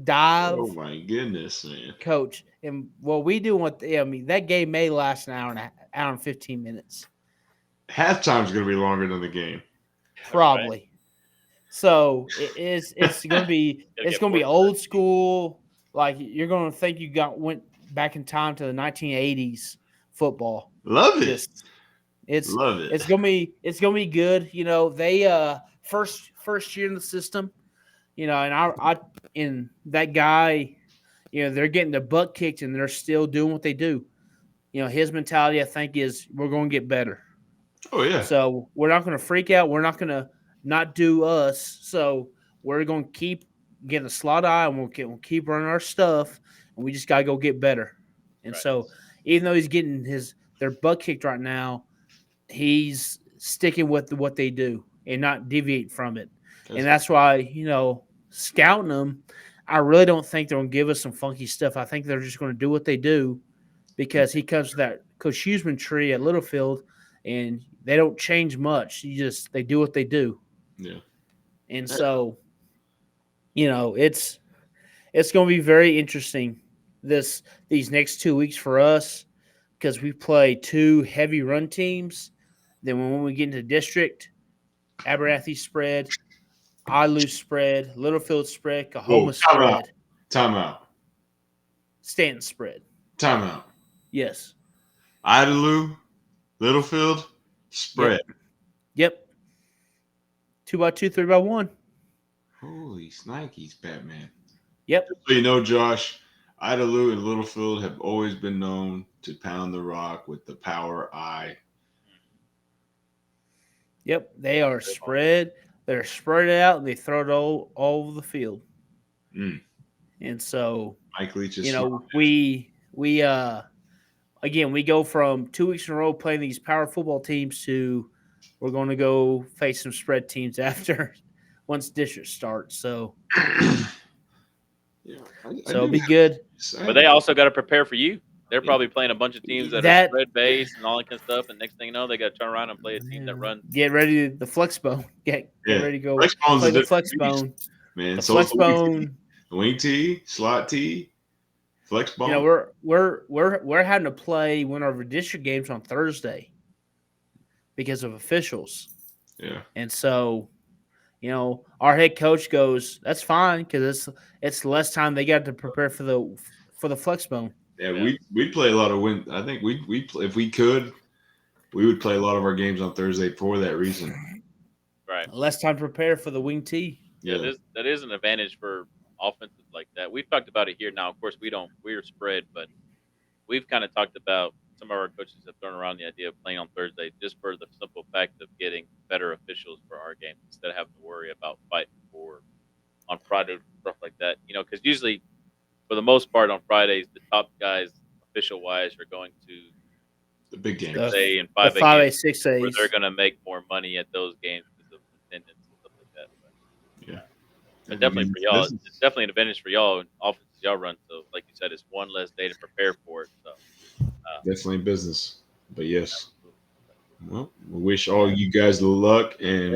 dive. Oh my goodness, man! Coach, and what we do that game may last an hour and 15 minutes. Halftime's gonna be longer than the game. Probably. Right. So it's gonna be old school. Like you're gonna think you went back in time to the 1980s football. Love it. Love it. It's gonna be good. They first year in the system. And in that guy, they're getting the butt kicked and they're still doing what they do. His mentality, I think, is we're going to get better. Oh yeah. So we're not going to freak out. We're not going to not do us. So we're going to keep getting a slot eye and we'll keep running our stuff. And we just got to go get better. And Right. so even though he's getting their butt kicked right now, he's sticking with what they do and not deviate from it. And that's why, scouting them, I really don't think they're going to give us some funky stuff. I think they're just going to do what they do because he comes to that Coach Huseman tree at Littlefield, and they don't change much. They do what they do. Yeah. And so, it's going to be very interesting these next 2 weeks for us because we play two heavy run teams. Then when we get into district, Abernathy spread, Ilu spread, Littlefield spread, Kahoma spread, Timeout. Stanton spread. Timeout. Yes. Idalou, Littlefield, spread. Yep. 2x2, 3x1. Holy snikes, Batman. Yep. Just so you know, Josh, Idalou and Littlefield have always been known to pound the rock with the power eye. Yep. They are spread. They're spread out and they throw it all over the field. Mm. And so, Mike Leach is we again, we go from 2 weeks in a row playing these power football teams to we're going to go face some spread teams after once district starts. So, it'll be good. But they also got to prepare for you. They're probably playing a bunch of teams that are spread based and all that kind of stuff. And next thing you know, they got to turn around and play a team that runs. Get ready the flex bone. Get ready to go Flexbone's play the flex bone. Man, the so flex bone. Wing tee, slot tee, flex bone. We're having to play one of our district games on Thursday because of officials. Yeah. And so, our head coach goes, "That's fine because it's less time they got to prepare for the flex bone." Yeah, we'd play a lot of win. I think we if we could, we would play a lot of our games on Thursday for that reason. Right. Less time to prepare for the wing tee. Yeah, that is an advantage for offenses like that. We've talked about it here now. Of course, we're spread, but we've kind of talked about some of our coaches have thrown around the idea of playing on Thursday just for the simple fact of getting better officials for our games instead of having to worry about fighting on Friday stuff like that. Because usually, for the most part, on Fridays, the top guys official wise are going to the big games, 6A and 5A, 5A, 6A, where they're going to make more money at those games because of attendance and stuff like that. But, yeah. But definitely for y'all, it's definitely an advantage for y'all. Offenses y'all run, so like you said, it's one less day to prepare for it. So definitely business. But yes, well, we wish all you guys the luck and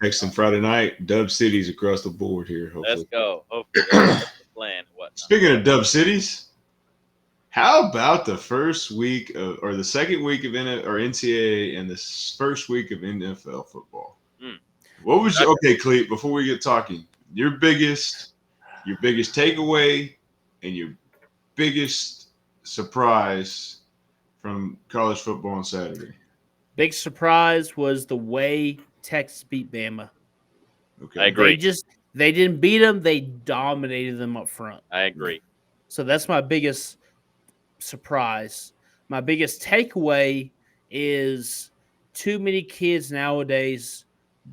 next and Friday night, Dub cities across the board here. Hopefully. Let's go. Hopefully, that's the plan. Speaking of Dub cities, how about the first week or the second week of NCAA and the first week of NFL football? What was okay, Clete? Before we get talking, your biggest takeaway and your biggest surprise from college football on Saturday? Big surprise was the way Texas beat Bama. Okay, I agree. They didn't beat them; they dominated them up front. I agree. So that's my biggest surprise. My biggest takeaway is too many kids nowadays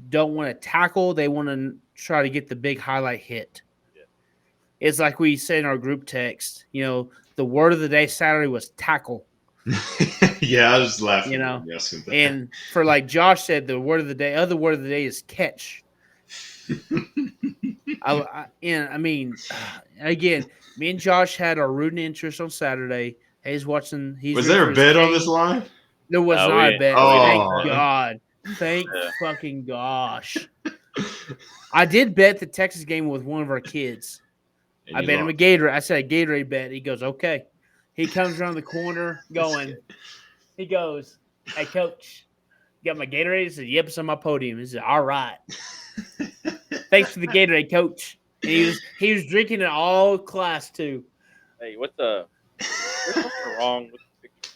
don't want to tackle; they want to try to get the big highlight hit. Yeah. It's like we said in our group text. The word of the day Saturday was tackle. Yeah, I was laughing. And for like Josh said, the word of the day, other word of the day is catch. Again, me and Josh had our rooting interest on Saturday. He's watching. Was there a bet on this line? There was not a bet. Oh, thank God. Thank fucking gosh. I did bet the Texas game with one of our kids. I bet him a Gatorade. I said a Gatorade bet. He goes, okay. He comes around the corner going. He goes, "Hey, coach, you got my Gatorade?" He said, "Yep, it's on my podium." He said, "All right." Thanks for the Gatorade, coach. And he was drinking it all class too. Hey, what's wrong with the picture?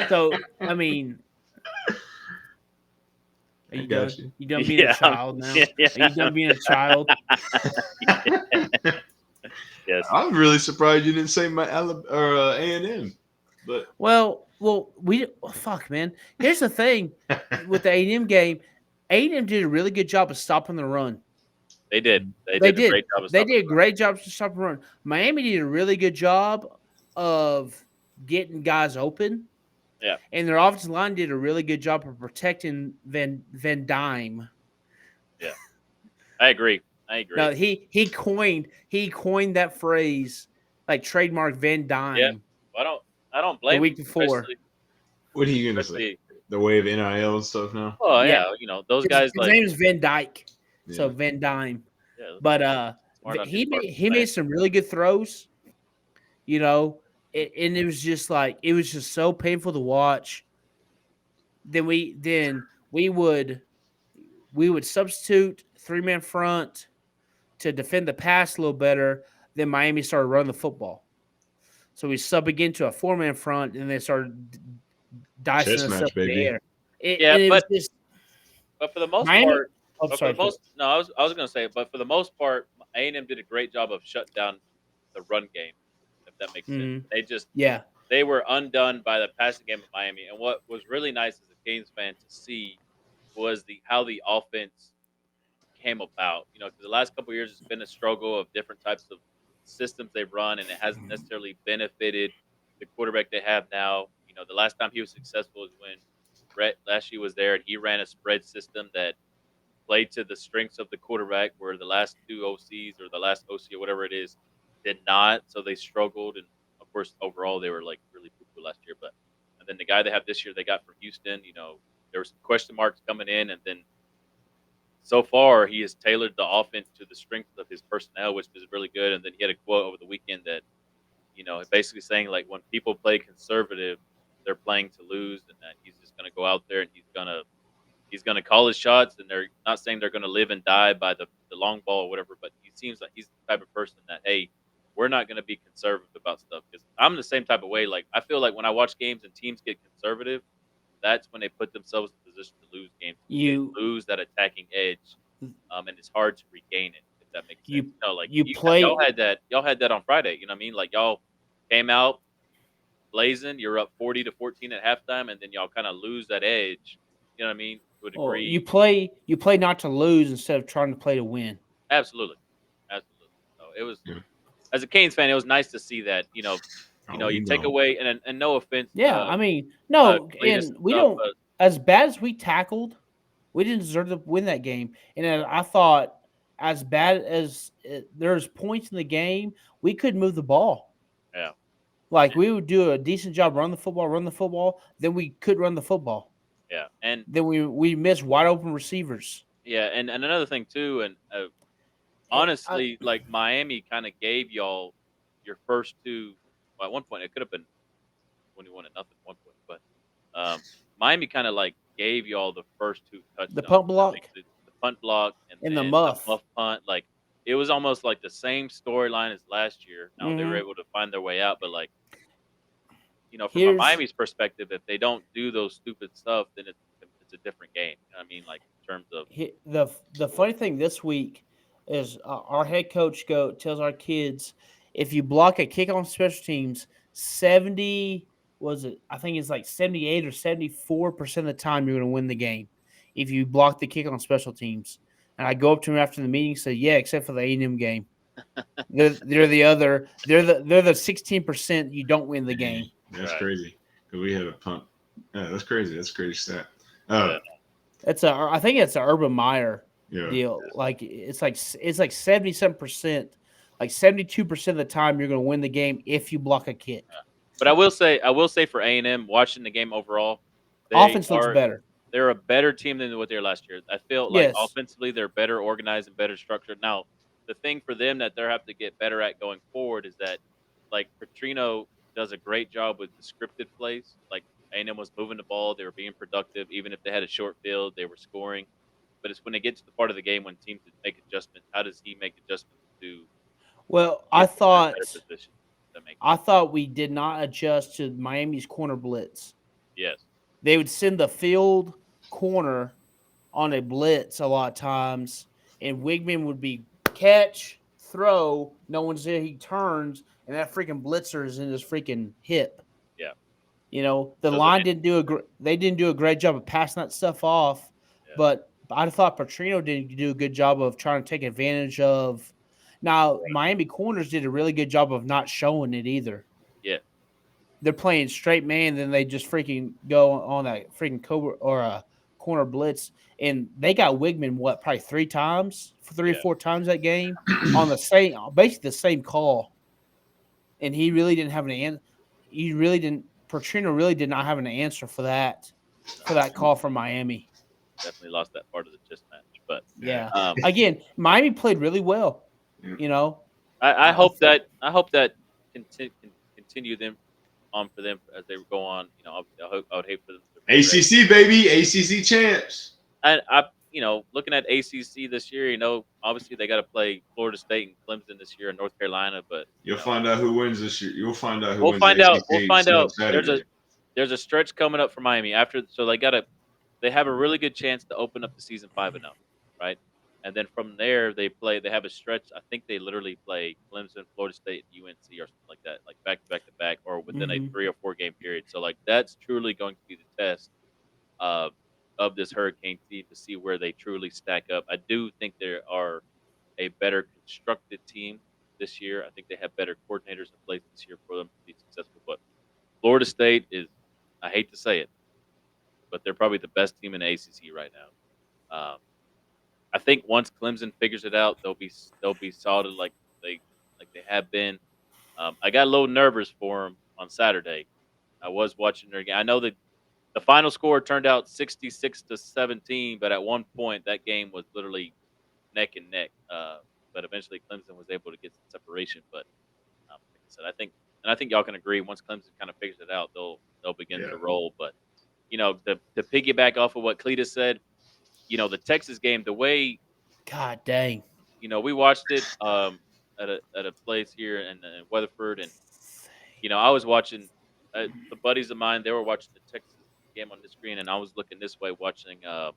So I mean, Are I you got done? you. You done being a Yeah, child now? yeah. Are you done being a child? Yes. I'm really surprised you didn't say my A&M, but Fuck, man. Here's the thing with the A&M game. A&M did a really good job of stopping the run. They did. They They did a did. great job of They stopping did the a run. great job to stop the run. Miami did a really good job of getting guys open, Yeah. and their offensive line did a really good job of protecting Van Dyne. Yeah. I agree. I agree. No, he coined that phrase, like trademark Van Yeah. Dyne I don't the blame week them, before. what are you gonna say? especially. The way of NIL and stuff now? Oh Yeah, yeah, those guys his like name is Van Dyke, so Yeah. Van Dyne. yeah, But smart on his he part made for he saying. made some really good throws, you know, and it was just like it was just so painful to watch. Then we would substitute 3-man front to defend the pass a little better. Then Miami started running the football, so we sub again to a 4-man front, and they started dicing Chess us up match, in the baby. air. Yeah, And it was but just but for the most Miami. part, Oh, but for sorry. the most no, I was gonna say, but for the most part, A&M did a great job of shutting down the run game, if that makes sense. Mhm. Yeah. They were undone by the passing game of Miami. And what was really nice as a Canes fan to see was the how the offense came about. Because the last couple of years it's been a struggle of different types of systems they've run, and it hasn't necessarily benefited the quarterback they have now. The last time he was successful is when Brett Lashley was there, and he ran a spread system that played to the strengths of the quarterback, where the last two OCs or the last OC or whatever it is did not. So they struggled, and of course overall they were like really poo last year. But and then the guy they have this year they got from Houston, there were some question marks coming in, and then so far he has tailored the offense to the strength of his personnel, which is really good. And then he had a quote over the weekend that basically saying like when people play conservative, they're playing to lose, and that he's just going to go out there and he's gonna call his shots, and they're not saying they're gonna live and die by the long ball or whatever. But he seems like he's the type of person that, hey, we're not gonna be conservative about stuff, because I'm the same type of way. Like I feel like when I watch games and teams get conservative, that's when they put themselves in position to lose games. They You lose that attacking edge, and it's hard to regain it, if that makes sense. you Like you y'all play. had that on Friday. You know what I mean? Like y'all came out blazing. You're up 40-14 at halftime, and then y'all kind of lose that edge. You know what I mean? To a Oh, degree. you play not to lose instead of trying to play to win. Absolutely, absolutely. So it was, Yeah. as a Canes fan, it was nice to see that. Oh, You we take know. away, and no offense, Yeah, I mean, no, Cletus and and we stuff, don't but as bad as we tackled, we didn't deserve to win that game. And I thought as bad as there's points in the game, we could move the ball. yeah, Like we would do a decent job run the football, then we could run the football. yeah, and Then we missed wide open receivers. yeah, and another thing too, and I, honestly, like Miami kind of gave y'all your first two. Well, at one point, it could have been 21-0 at one point, but Miami kind of like gave y'all the first two the touchdowns. punt I think block the punt block and and the then the muff. muff punt. Like it was almost like the same storyline as last year. Now they were Hmm. able to find their way out, but like from a Here's Miami's perspective, if they don't do those stupid stuff, then it's a different game. You know what I mean, like in terms of the funny thing this week is our head coach tells our kids if you block a kick on special teams 70 was it I think it's like 78 or 74% of the time you're going to win the game if you block the kick on special teams. And I go up to him after the meeting and say, yeah, except for the A&M game. They're the 16% you don't win the Dang, game. that's right. crazy. Because we had a punt. Yeah, that's crazy. That's a crazy stat. Yeah, I think it's an Urban Meyer Yeah. deal. Like it's like 77%, like 72% of the time you're going to win the game if you block a kick. but I will say for A&M, watching the game overall, they Offense looks are better. they're a better team than what they were last year. I feel like Yes. offensively they're better organized and better structured. Now, the thing for them that they'll have to get better at going forward is that like Petrino does a great job with the scripted plays. Like A&M was moving the ball, they were being productive. Even if they had a short field, they were scoring. But it's when they get to the part of the game when teams make adjustments. How does he make adjustments to Well, get them in a better position? That makes I sense. thought we did not adjust to Miami's corner blitz. Yes. They would send the field corner on a blitz a lot of times, and Wigman would be catch, throw, no one's there, he turns, and that freaking blitzer is in his freaking hip. Yeah. You know, the Those are line they didn't do a great job of passing that stuff off, Yeah. but I thought Petrino didn't do a good job of trying to take advantage of. Now, Miami corners did a really good job of not showing it either. Yeah. They're playing straight man, then they just freaking go on a freaking cobra or a corner blitz, and they got Wigman probably three or Yeah. four times that game on the same, basically the same call, and he really didn't have an answer. He really didn't. Petrino really did not have an answer for that call from Miami. Definitely lost that part of the chess match, but Yeah, um, again, Miami played really well. Yeah. You know, I hope that continue them on for them as they go on. You know, I would hate for them to progress. ACC baby, ACC champs. I looking at ACC this year, obviously they got to play Florida State and Clemson this year and North Carolina, but You'll find out who wins this year. You'll find out who we'll wins find the out. ACC We'll find out. Saturday. There's a stretch coming up for Miami so they have a really good chance to open up the season 5-0, right? And then from there they have a stretch. I think they literally play Clemson, Florida State, UNC or something like that, like back to back to back, or within a 3 or 4 game period. So like that's truly going to be the test of this Hurricane team to see where they truly stack up. I do think they are a better constructed team this year. I think they have better coordinators in place this year for them to be successful. But Florida State is, I hate to say it, but they're probably the best team in the ACC right now. I think once Clemson figures it out, they'll be solid they they have been. I got a little nervous for them on Saturday. I was watching their game. I know that the final score turned out 66-17, but at one point that game was literally neck and neck. But eventually Clemson was able to get some separation. But like I said, I think y'all can agree. Once Clemson kind of figures it out, they'll begin to roll. But to piggyback off of what Clete said, the Texas game, the way God dang, we watched it at a place here in Weatherford, and I was watching. The buddies of mine, they were watching the Texas game on the screen, and I was looking this way watching the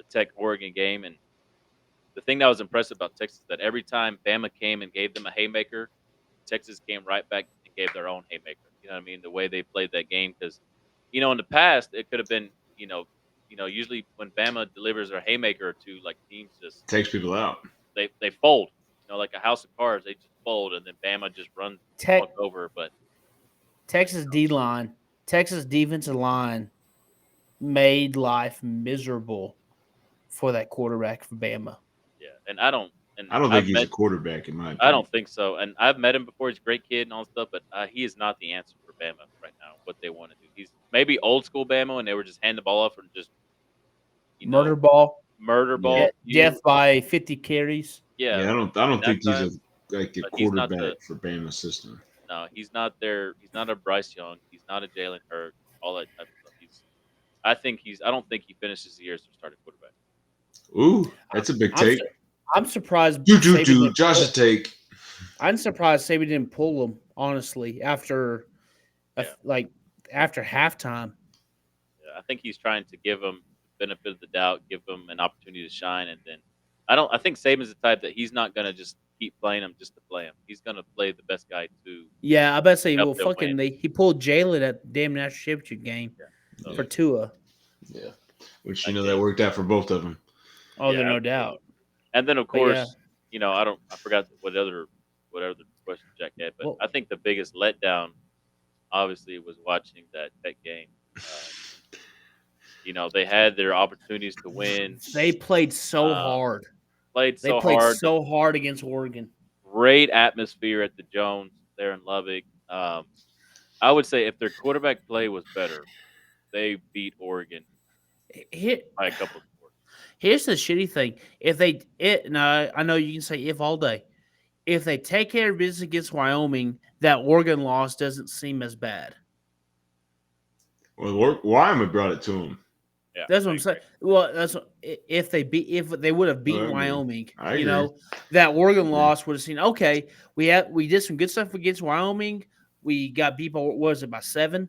Tech Oregon game. And the thing that was impressive about Texas is that every time Bama came and gave them a haymaker, Texas came right back and gave their own haymaker. You know what I mean? The way they played that game, because in the past it could have been usually when Bama delivers their haymaker to like teams just Takes people out. they fold. Like a house of cards, they just fold, and then Bama just runs walk over. But Texas Texas defensive line made life miserable for that quarterback for Bama. yeah, and I don't think he's a quarterback in my opinion. I don't think so. And I've met him before. He's a great kid and all stuff, but he is not the answer for Bama right now. What they want to do, he's maybe old school Bama, and they were just hand the ball off and just murder ball, death by 50 carries. Yeah, I don't think he's a quarterback for Bama's system. No, he's not there. He's not a Bryce Young. He's not a Jalen Hurts. All that type of stuff. I don't think he finishes the year as a starting quarterback. Ooh, that's a big take. I'm surprised. Josh's take. I'm surprised Saban didn't pull him, honestly, after halftime. Yeah, I think he's trying to give him the benefit of the doubt, give him an opportunity to shine, and then I think Saban's the type that he's not going to just keep playing him just to play him. He's going to play the best guy too. Yeah, I bet say he pulled Jalen at the damn national championship game for Tua. Yeah, which that worked out for both of them. Oh, there's no doubt. And then of course, I forgot what other question Jack had, but I think the biggest letdown, obviously, was watching that Tech game. They had their opportunities to win. They played so hard. They played so hard against Oregon. Great atmosphere at the Jones there in Lubbock. I would say if their quarterback play was better, they beat Oregon by a couple of scores. Here's the shitty thing: I know you can say if all day. If they take care of business against Wyoming, that Oregon loss doesn't seem as bad. Well, Wyoming brought it to them. Yeah, that's what I'm saying. Well, if they would have beaten Wyoming, that Oregon loss would have seen. Okay, we did some good stuff against Wyoming. We got beat by, what was it, by 7?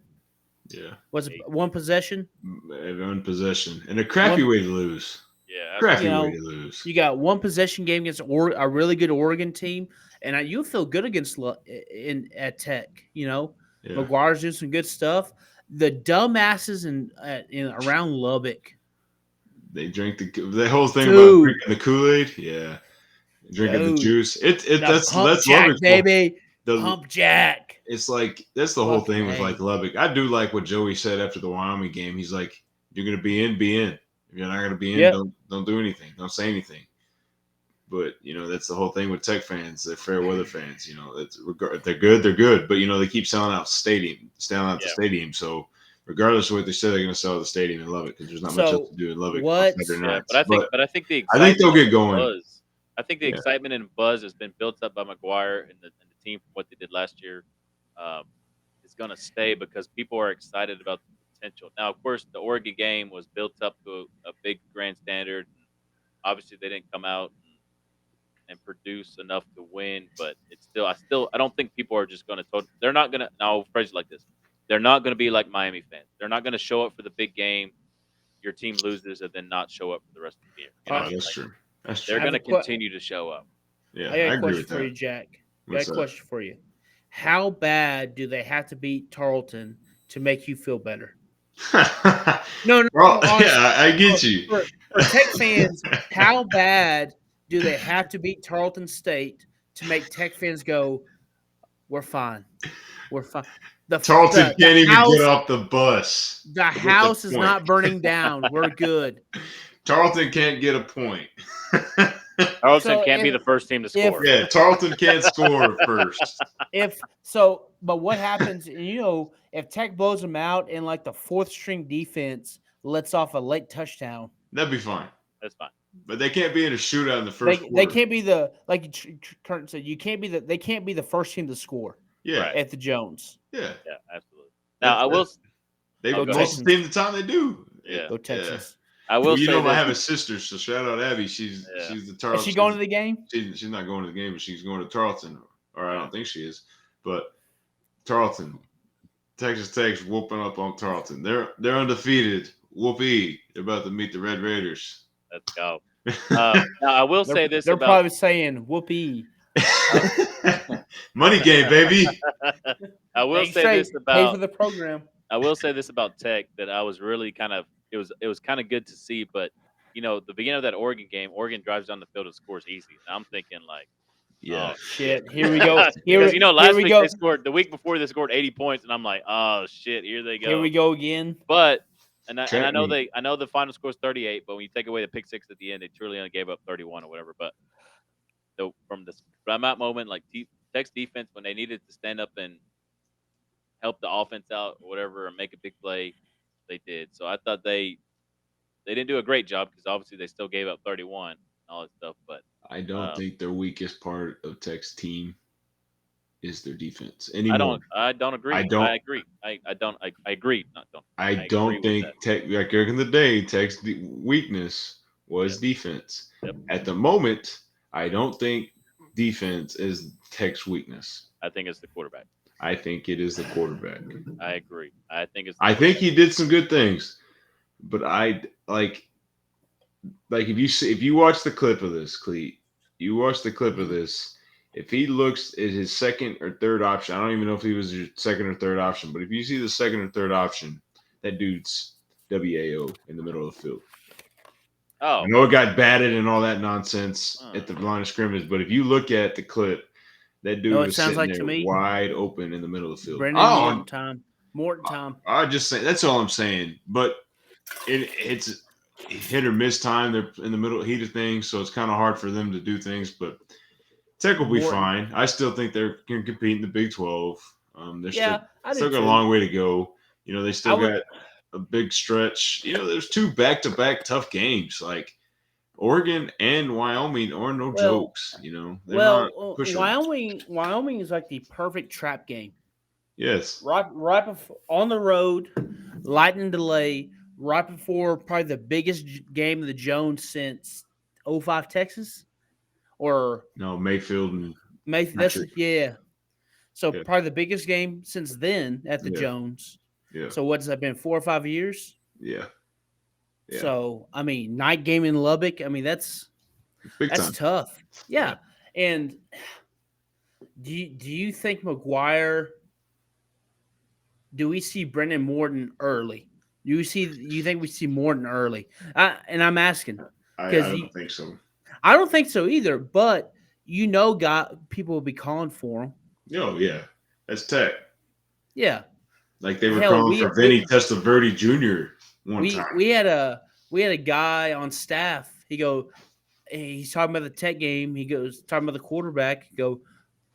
Yeah. Was it one possession? One possession. And a crappy way to lose. Yeah, Crappy You way know, to lose. you got one possession game against a really good Oregon team, and you feel good against at Tech. You know, Yeah. McGuire's doing some good stuff. The dumbasses in around Lubbock, They drink the whole thing about dude, drinking the Kool-Aid. Yeah. Drinking the dude, juice. the pump That's jack, Lubbock's fault. baby, The pump jack. It's like that's the whole Fucking thing with like A. Lubbock. I do like what Joey said after the Wyoming game. He's like, "You're gonna be in, be in. If you're not gonna be in, Yep. don't do anything. Don't say anything." But that's the whole thing with Tech fans. They're fair weather fans. If they're good, they're good. But they keep selling out the stadium. So regardless of what they say, they're gonna sell the stadium in Lubbock because there's not much else to do in Lubbock on what? Saturday yeah. nights. But I think the I think excitement, they'll get and going. buzz. I think the Yeah. excitement and buzz has been built up by McGuire and the team from what they did last year. Um, is going to stay because people are excited about the potential. Now, of course, the Oregon game was built up to a big grand standard. Obviously, they didn't come out and produce enough to win, but I don't think people are just going to. They're not going to. Now, I'll phrase it like this: they're not going to be like Miami fans. They're not going to show up for the big game. Your team loses and then not show up for the rest of the year. You know what I mean? That's true. That's They're true. going to continue to show up. Yeah, I got a agree question with for you, that. Jack. What's Got a that? question for you. How bad do they have to beat Tarleton to make you feel better? No, Well, honestly, yeah, I get you. for Tech fans, how bad do they have to beat Tarleton State to make Tech fans go, "We're fine, we're fine"? Tarleton can't even house, get off the bus. the to get the house is point. not burning down. We're good. Tarleton can't get a point. Tarleton So can't be the first team to score. Yeah, Tarleton can't score first. But what happens? If Tech blows them out and like the fourth string defense lets off a late touchdown, That'd be fine. That's fine. But they can't be in a shootout in the first they quarter. can't be Curtin said. They can't be the first team to score Yeah, Right. at the Jones. yeah. Yeah, absolutely. Now, I will. They Go most of the time they do. Yeah. Go Texans. I will Well, say I this. have a sister, so shout out Abby. She's the Tarleton. Is she going to the game? She's not going to the game, but she's going to Tarleton, or I don't think she is. But Tarleton, Texas Tech's whooping up on Tarleton. They're undefeated. Whoopee! They're about to meet the Red Raiders. Let's go. Now, I will say this They're about. probably saying "whoopee." Money game, baby. I will Thanks, say Trey. this Pay about. for the program. I will say this about Tech that I was really kind of. It was kind of good to see, but the beginning of that Oregon game, Oregon drives down the field and scores easy. And I'm thinking like, Yeah. oh, Shit. Here we go. because last we week go. they scored the week before they scored 80 points, and I'm like, oh shit, here they go. Here we go again. But I know Trenton. I know the final score is 38, but when you take away the pick six at the end, they truly only gave up 31 or whatever. But from that moment, like Tech's defense, when they needed to stand up and help the offense out or whatever and make a big play, they did. So I thought they didn't do a great job because obviously they still gave up 31 and all that stuff. But I don't think their weakest part of Tech's team is their defense anymore. I don't agree. I don't. I agree. I agree. Not don't. I agree don't with think that. Tech, like back in the day, Tech's weakness was defense. Yep. At the moment, I don't think defense is Tech's weakness. I think it's the quarterback. I think it is the quarterback. I agree. I think it's. I think he did some good things, but I like if you watch the clip of this, Clete, you watch the clip of this. If he looks at his second or third option, I don't even know if he was your second or third option, but if you see the second or third option, that dude's WAO in the middle of the field. Oh, I know it got batted and all that nonsense at the line of scrimmage, but if you look at the clip, that dude was sitting there wide open in the middle of the field. Brendan Morton time. I just say that's all I'm saying. But it's hit or miss time. They're in the middle heat of things, so it's kind of hard for them to do things. But Tech will be fine. I still think they can compete in the Big 12. They're still got a long way to go. They still got a big stretch. There's two back-to-back tough games. Like Oregon and Wyoming are no jokes. They're not pushovers. Wyoming is like the perfect trap game. Yes. Right before, on the road, lightning delay, right before probably the biggest game of the Jones since 05 Texas. Or no, Mayfield and Mayfield. So probably the biggest game since then at the Jones. Yeah. So what's that been, 4 or 5 years? Yeah. Yeah. So I mean, night game in Lubbock. I mean, that's Big time. tough. Yeah. Yeah. And do you think McGuire? Do we see Brendan Morton early? You think we see Morton early? And I'm asking I because don't think so. I don't think so either. But people will be calling for him. Oh yeah. That's Tech. Yeah. Like they were Hell, calling for Vinny Testaverde Jr. one time. we had a guy on staff. He's talking about the Tech game. He goes talking about the quarterback. He go,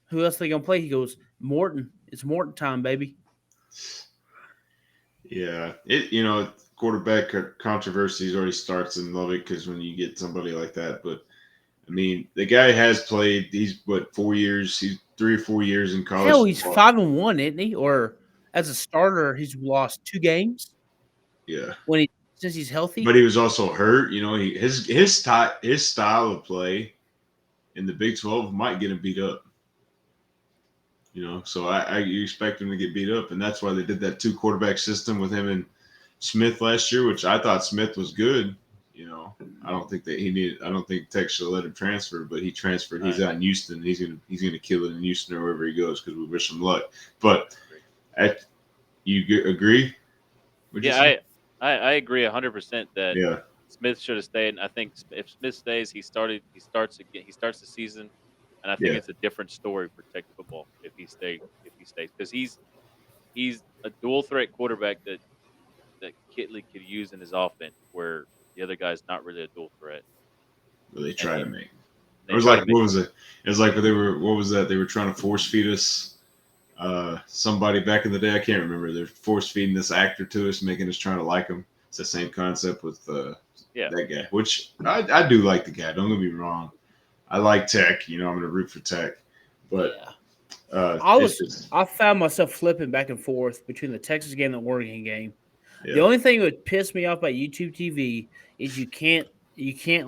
who else are they gonna play? He goes, Morton. It's Morton time, baby. Yeah. Quarterback controversies already starts in Lubbock because when you get somebody like that. But I mean, the guy has played. He's 4 years. He's 3 or 4 years in college. Hell, he's football. 5-1, isn't he? Or as a starter, he's lost 2 games Yeah. since he's healthy. But he was also hurt. His style of play in the Big 12 might get him beat up. So I you expect him to get beat up, and that's why they did that 2 quarterback system with him and Smith last year, which I thought Smith was good. I don't think that he needed. I don't think Tech should let him transfer, but he transferred. He's out in Houston. He's gonna kill it in Houston or wherever he goes because we wish him luck. But you agree? Yeah, I agree 100% that Yeah. Smith should have stayed. And I think if Smith stays, he starts again. He starts the season, and I think Yeah. it's a different story for Tech football if he stays because he's a dual threat quarterback that Kitley could use in his offense, where the other guy's not really a dual threat. They try to make. They It was try like to make what was it? It was like they were. What was that? They were trying to force feed us. Somebody back in the day, I can't remember. They're force feeding this actor to us, making us trying to like him. It's the same concept with that guy, which I do like the guy. Don't get me wrong. I like Tech. I'm going to root for Tech, but I found myself flipping back and forth between the Texas game and the Oregon game. Yeah. The only thing that would piss me off about YouTube TV is you can't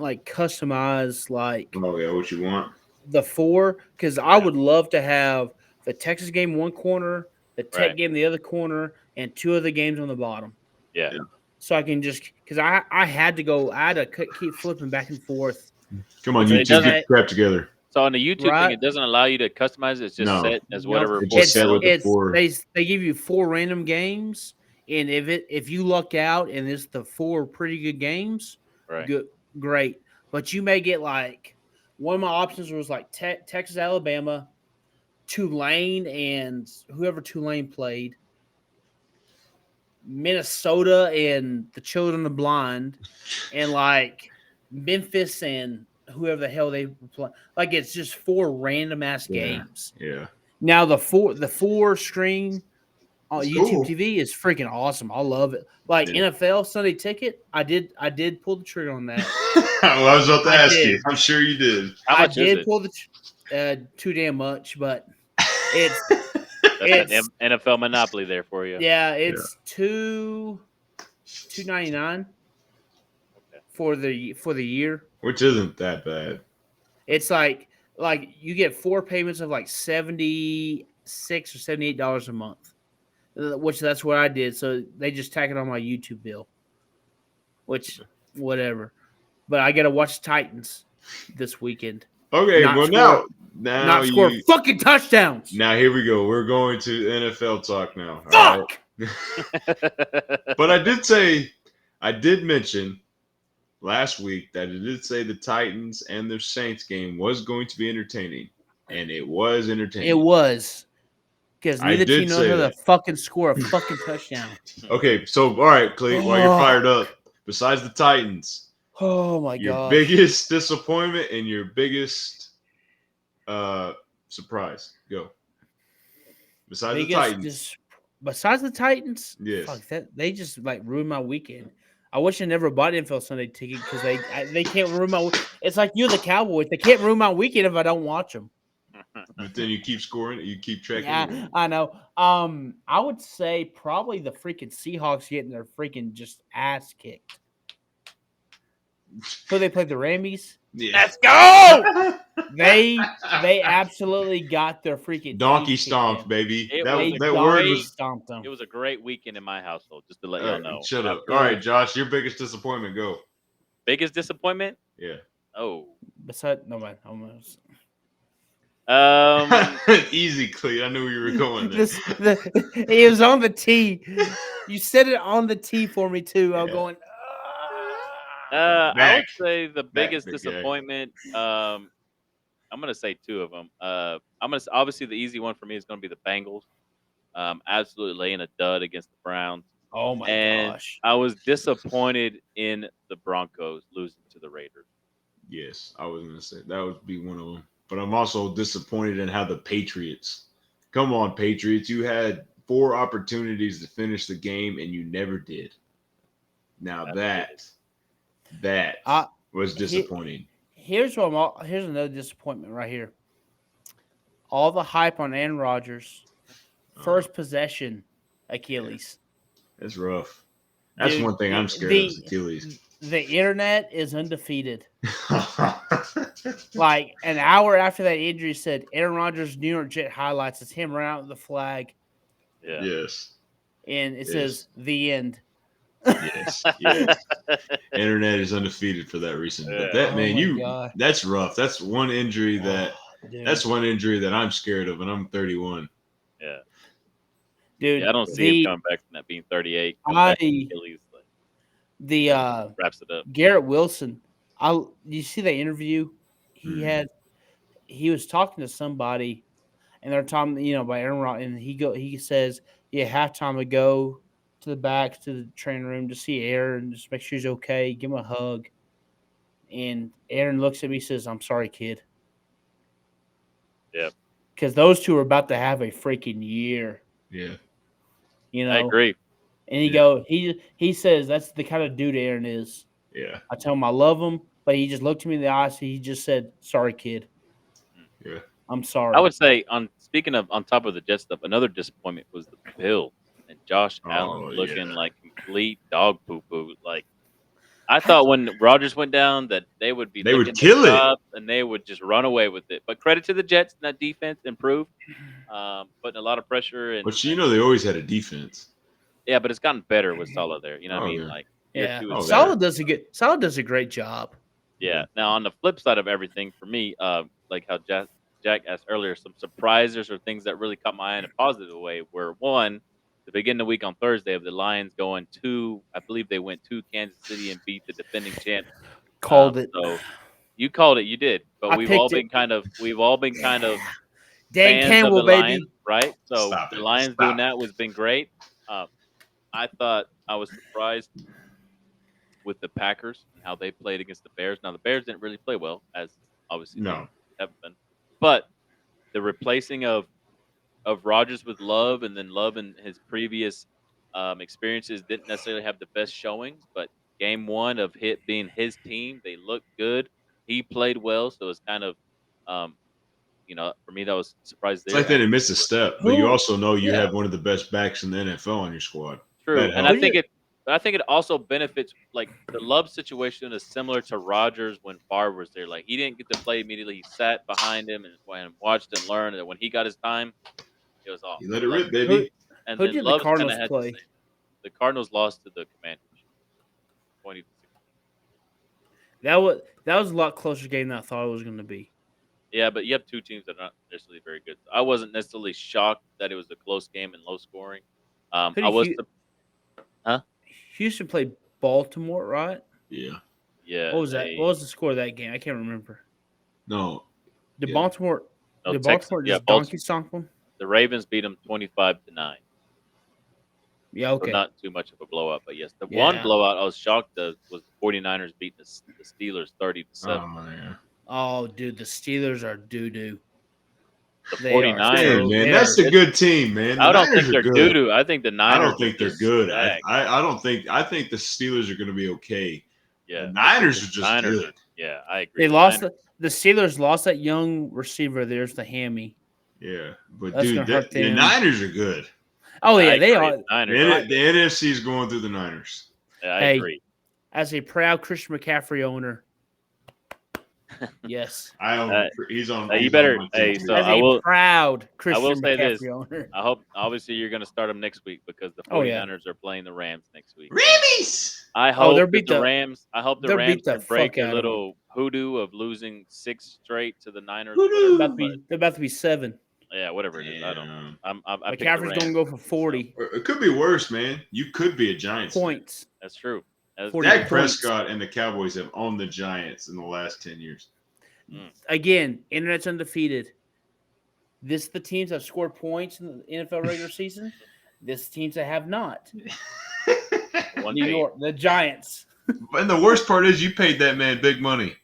like customize like Oh yeah, what you want? the 4, because I would love to have the Texas game one corner, the Tech game the other corner, and 2 other games on the bottom. Yeah. So I can just because I had to keep flipping back and forth. Come on, YouTube, get the crap together. So on the YouTube thing, it doesn't allow you to customize it. It's just set as whatever. It's just set with the 4. They give you 4 random games, and if you luck out and it's the 4 pretty good games, great. But you may get like one of my options was like Texas, Alabama, Tulane, and whoever Tulane played, Minnesota and the Children of the Blind, and like Memphis and whoever the hell they play. Like it's just 4 random ass games. Yeah. Now the 4 screen on YouTube TV is freaking awesome. I love it. Like NFL Sunday Ticket, I did pull the trigger on that. Well, I was about to ask you. I'm sure you did. How much is it? Pull the too damn much, but it's That's an NFL monopoly there for you. Yeah, it's $2.99 for the year, which isn't that bad. It's like you get 4 payments of like $76 or $78 a month, which that's what I did. So they just tack it on my YouTube bill, which whatever. But I got to watch Titans this weekend. Okay, now not score fucking touchdowns. Now here we go. We're going to NFL talk now. Fuck. But I did mention last week that it did say the Titans and the Saints game was going to be entertaining, and it was entertaining. It was, because neither team knows how to fucking score a fucking touchdown. Okay, so all right, Clete, while you're fired up, besides the Titans, oh my god, your biggest disappointment and your biggest surprise, go. Besides the Titans, yes, fuck that, they just like ruined my weekend. I wish I never bought NFL Sunday Ticket because they can't ruin my. It's like you're the Cowboys; they can't ruin my weekend if I don't watch them. But then you keep scoring, you keep tracking. Yeah, I know. I would say probably the freaking Seahawks getting their freaking just ass kicked. Who they played? The Rammies. Yeah. Let's go. They absolutely got their freaking Donkey teeth kicked stomped, in. baby. It That was They a that word donkey great. was. stomped them. It was a great weekend in my household. Just to let y'all know. Shut up. Yeah. All right, Josh, your biggest disappointment. Go. Biggest disappointment? Yeah. Oh. Besides, no man, almost. Easy, Clete. I knew you were going there. It was on the tee. You said it on the tee for me too. I'm Yeah. going. I Back. would say the biggest big guy. disappointment. I'm gonna say two of them. Obviously the easy one for me is gonna be the Bengals. Absolutely laying a dud against the Browns, Oh my and gosh! I was disappointed in the Broncos losing to the Raiders. Yes, I was gonna say that would be one of them. But I'm also disappointed in how the Patriots. Come on, Patriots! You had 4 opportunities to finish the game and you never did. Now that was disappointing. Here's another disappointment right here. All the hype on Aaron Rodgers, first possession, Achilles. That's rough. That's Dude, one thing I'm scared of is Achilles. The internet is undefeated. Like an hour after that injury, said Aaron Rodgers New York Jet highlights. It's him running out with the flag, Yeah. Yes. and it says the end. Yes. Internet is undefeated for that reason. Yeah. But that Oh man, my God. that's rough. That's one injury Dude. that's one injury that I'm scared of, and I'm 31. Yeah. Dude, Yeah, I don't see him coming back from that being 38. Achilles wraps it up. Garrett Wilson. You see that interview he Mhm. had? He was talking to somebody, and they're talking, about Aaron Rodgers, and he says, "Yeah, halftime I go to the back to the training room to see Aaron, just make sure he's okay, give him a hug." And Aaron looks at me, and says, "I'm sorry, kid." Yeah. Because those two are about to have a freaking year. Yeah. I agree. And he says that's the kind of dude Aaron is. Yeah. I tell him I love him, but he just looked me in the eyes. He just said, "Sorry, kid. Yeah. I'm sorry." I would say speaking of on top of the Jet stuff, another disappointment was the Bills and Josh Allen looking like complete dog poo poo. Like I thought when Rodgers went down that they would kill it. and they would just run away with it. But credit to the Jets, that defense improved, putting a lot of pressure and. But they always had a defense. Yeah, but it's gotten better with Salah there. You know what I mean? Yeah. Like Yeah, year 2 is Salah does a great job. Yeah. Now on the flip side of everything, for me, like how Jack asked earlier, some surprises or things that really caught my eye in a positive way were one, to begin the week on Thursday of the Lions going to, I believe they went to Kansas City and beat the defending champs. Called it. So you called it, you did, but I we've picked all it. been kind of Dan fans Campbell, of the baby. Lions, right? So Stop the it. Lions Stop doing that has been great. I thought I was surprised with the Packers and how they played against the Bears. Now the Bears didn't really play well, as obviously they haven't been. But the replacing of Rodgers with Love, and then Love in his previous experiences didn't necessarily have the best showings. But game one of Hit being his team, they looked good. He played well, so it's kind of, for me that was a surprise It's there. like they didn't miss a step, but you also know you have one of the best backs in the NFL on your squad. True, and I think it also benefits, like the Love situation is similar to Rodgers when Favre was there. Like he didn't get to play immediately; he sat behind him and watched and learned. And when he got his time, it was off. You let it rip, baby. And Who then did the Love's kind Cardinals of had play? the Cardinals lost to the Commanders, 20-16. That was a lot closer game than I thought it was going to be. Yeah, but you have two teams that are not necessarily very good. I wasn't necessarily shocked that it was a close game and low scoring. Houston played Baltimore, right? Yeah. Yeah. What was that? What was the score of that game? I can't remember. No. Did Baltimore Baltimore donkey stomp them? The Ravens beat them 25-9. Yeah, okay. So not too much of a blowout, but yes, the one blowout I was shocked was the 49ers beating the Steelers 30-7. Oh, yeah. Oh, dude, the Steelers are doo-doo. The 49ers, hey, man, that's a good team, man. I don't think they're doo-doo. I think the Niners. I don't think they're good. I think the Steelers are going to be okay. Yeah, the Niners are just good. Yeah, I agree. They lost the Steelers lost that young receiver. There's the hammy. Yeah, but that's dude, the Niners are good. Oh yeah, they are. The NFC is going through the Niners. Yeah, I agree. as a proud Christian McCaffrey owner, yes. I own. Uh, He's on. you He's on better. my team Hey, too. so As I a will. proud I will Christian say this. McCaffrey owner. I hope. Obviously, you're going to start them next week because the Oh, yeah. 49ers are playing the Rams next week. Rammies. I Oh, hope that the Rams. I hope the they'll Rams beat the can break fuck their out of 'em. little hoodoo of losing 6 straight to the Niners. Hoodoo. Whatever. They're about to be 7. Yeah, whatever it is. I don't know. Damn. I picked the McCaffrey's going to Rams. go for 40 It could be worse, man. You could be a Giants fan. points. That's true. That's 40 Dak points. Prescott and the Cowboys have owned the Giants in the last 10 years. Again, internet's undefeated. This is the teams that have scored points in the NFL regular season. This is teams that have not. one New team. York, the Giants. And the worst part is you paid that man big money.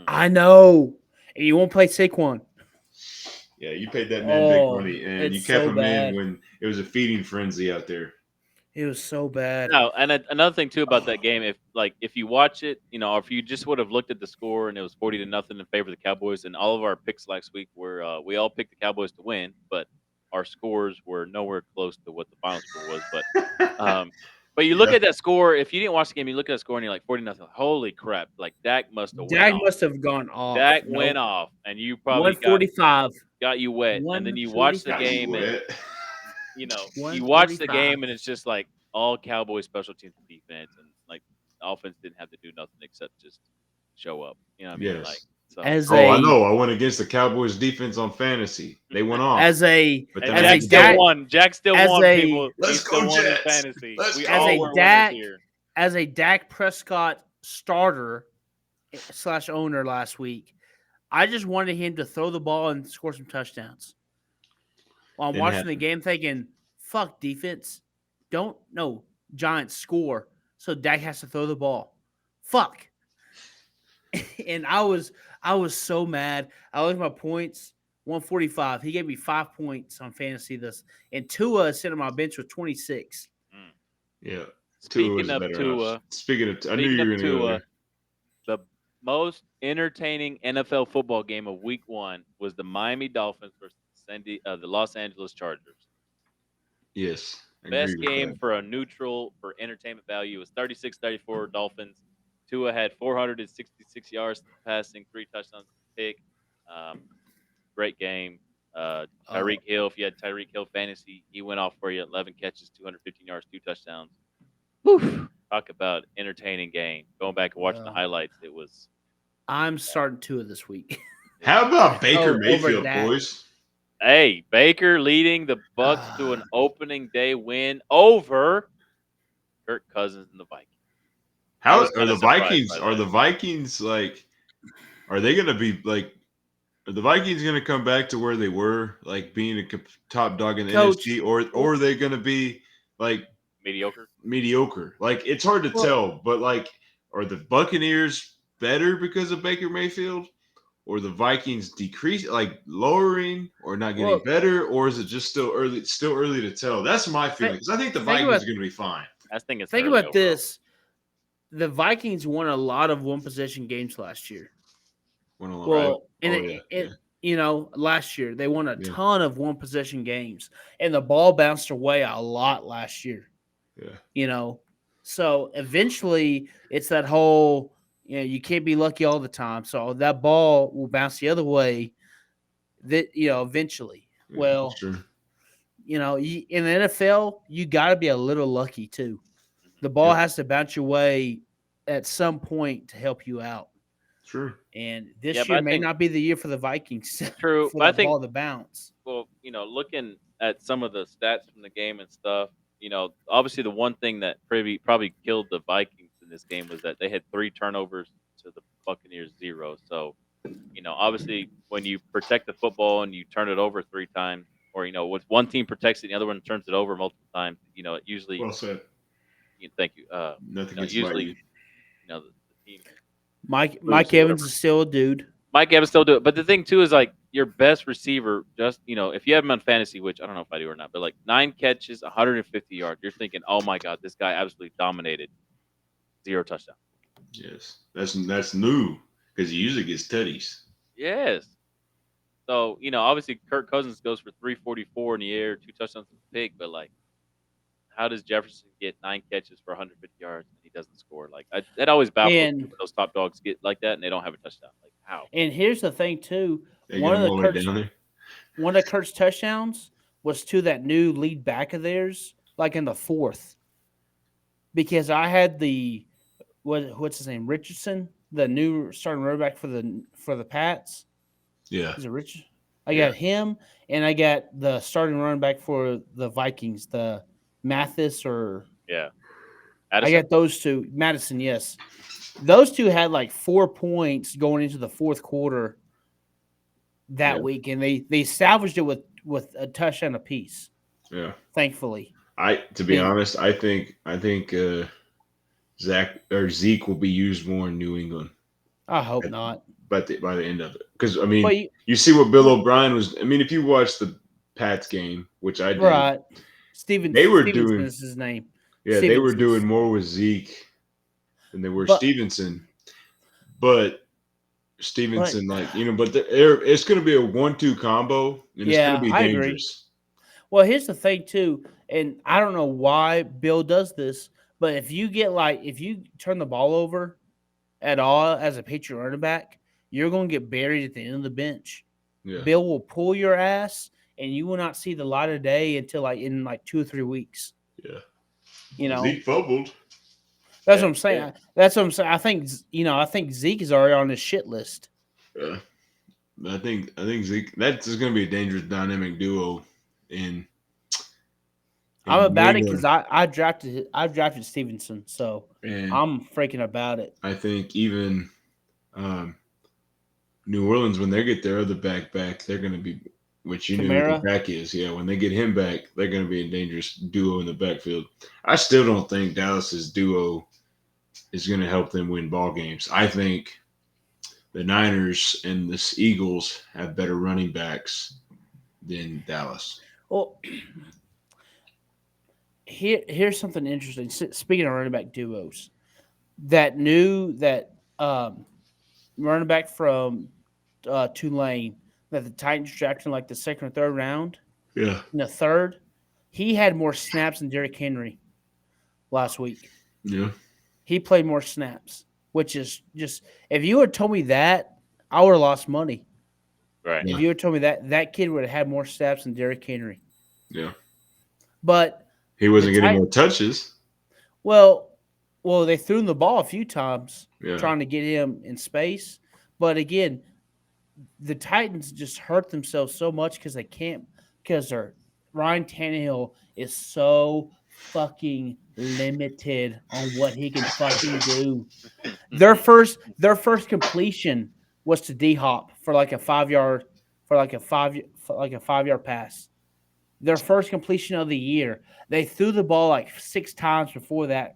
I know. And you won't play Saquon. Yeah, you paid that man big Oh, money, and it's you kept so him bad. in when it was a feeding frenzy out there. It was so bad. No, and another thing too about that game, if you watch it, or if you just would have looked at the score and it was 40-0 in favor of the Cowboys, and all of our picks last week were we all picked the Cowboys to win, but our scores were nowhere close to what the final score was. But you look at that score. If you didn't watch the game, you look at that score and you're like 40-0. Holy crap! Like Dak must have Dak went off. must have gone off. Dak went off, and you probably 145. got you wet, and then you watch the 145. game and you 145. watch the game and it's just like all Cowboys special teams and defense, and like the offense didn't have to do nothing except just show up. You know what I mean? Yes. Like, so, I know. I went against the Cowboys defense on fantasy. They went off. As a But and then Jack a still Dak- won. Jack still as won. a- People, Let's he still go, won in Jets. fantasy. Let's We go. all As a were Dak- winners here. as a Dak Prescott starter / owner last week, I just wanted him to throw the ball and score some touchdowns. While I'm Didn't watching happen. the game thinking, fuck defense. Giants score. So Dak has to throw the ball. Fuck. And I was so mad. I looked at my points, 145. He gave me 5 points on fantasy this. And Tua sitting on my bench with 26. Yeah. Speaking of Tua, I knew you were going to go there. the most entertaining NFL football game of Week 1 was the Miami Dolphins versus the Los Angeles Chargers. Yes. I Best agree with game that. for a neutral for entertainment value was 36-34 Dolphins. Tua had 466 yards passing, 3 touchdowns pick. Great game. Tyreek Hill, if you had Tyreek Hill fantasy, he went off for you 11 catches, 215 yards, 2 touchdowns. Whew. Talk about entertaining game. Going back and watching the highlights, it was. I'm starting Tua this week. How about Baker over Mayfield, Dak. boys? Hey, Baker leading the Bucks to an opening day win over Kirk Cousins and the Vikings. I How was are kinda the surprised Vikings? by Are that. the Vikings like? Are they going to be like? Are the Vikings going to come back to where they were, like being a top dog in the Coach, NFC, or are they going to be like Mediocre. Like it's hard to Well- tell, but like, are the Buccaneers better because of Baker Mayfield, or the Vikings decrease, like lowering, or not getting Well- better, or is it just still early? It's still early to tell. That's my feeling because I think the think Vikings about- are going to be fine. I think it's Think early about overall. this. The Vikings won a lot of one possession games last year. Well, last year they won a ton of one possession games, and the ball bounced away a lot last year. Yeah. So eventually it's that whole, you can't be lucky all the time. So that ball will bounce the other way. That eventually. Yeah, Well, that's true. in the NFL, you got to be a little lucky too. The ball has to bounce your way at some point to help you out. True. And this Yeah, but year I may think- not be the year for the Vikings. True, for but I that think- ball to bounce. Well, looking at some of the stats from the game and stuff, obviously the one thing that probably killed the Vikings in this game was that they had 3 turnovers to the Buccaneers 0. So, obviously when you protect the football and you turn it over 3 times, or with one team protects it, and the other one turns it over multiple times, it usually. Well said. Thank you. Nothing gets usually, mighty. the team. Mike Lose or Evans whatever. is still a dude. Mike Evans still do it, but the thing too is like your best receiver. Just if you have him on fantasy, which I don't know if I do or not, but like 9 catches, 150 yards. You're thinking, oh my god, this guy absolutely dominated. 0 touchdown. Yes, that's new because he usually gets tutties. Yes. So obviously Kirk Cousins goes for 344 in the air, 2 touchdowns and a pick, but like, how does Jefferson get 9 catches for 150 yards and he doesn't score. Like that always baffles me And when those top dogs get like that and they don't have a touchdown. Like how? and here's the thing too. They get them all the way down there. One of Kurt's touchdowns was to that new lead back of theirs, like in the fourth. Because I had what's his name, Richardson, the new starting running back for the Pats. Yeah. Is it Richard? I got him, and I got the starting running back for the Vikings, the Mathis or Yeah. I got those two. Madison, yes. Those two had like 4 points going into the fourth quarter that week, and they salvaged it with a touchdown apiece. Yeah. Thankfully. To be honest, I think Zeke will be used more in New England. I hope not. But by the end of it, because I mean, you see what Bill O'Brien was. I mean, if you watch the Pats game, which I did, right? They were Stevenson doing is his name. Yeah, they were doing more with Zeke than they were Stevenson. But Stevenson, but it's going to be a 1-2 combo, and it's going to be dangerous. Well, here's the thing too, and I don't know why Bill does this, but if you turn the ball over at all as a Patriot running back, you're going to get buried at the end of the bench. Yeah. Bill will pull your ass, and you will not see the light of day until in 2 or 3 weeks. Yeah, Zeke fumbled. That's what I'm saying. Yeah. That's what I'm saying. I think Zeke is already on his shit list. Yeah, I think Zeke. That's going to be a dangerous dynamic duo. I'm about it because I drafted Stevenson, so I'm freaking about it. I think even New Orleans, when they get their other back, they're going to be, which you know who the back is. Yeah, when they get him back, they're going to be a dangerous duo in the backfield. I still don't think Dallas's duo is going to help them win ball games. I think the Niners and the Eagles have better running backs than Dallas. Well, here's something interesting. Speaking of running back duos, that running back from Tulane that the Titans drafted in the second or third round. Yeah. In the third, he had more snaps than Derrick Henry last week. Yeah. He played more snaps, which is just if you had told me that, I would have lost money. Right. If you had told me that kid would have had more snaps than Derrick Henry. Yeah. But he wasn't getting more touches. Well, they threw him the ball a few times trying to get him in space. But again, the Titans just hurt themselves so much because Ryan Tannehill is so fucking limited on what he can fucking do. Their first completion was to D.B.A.B for a 5-yard pass. Their first completion of the year. They threw the ball 6 times before that.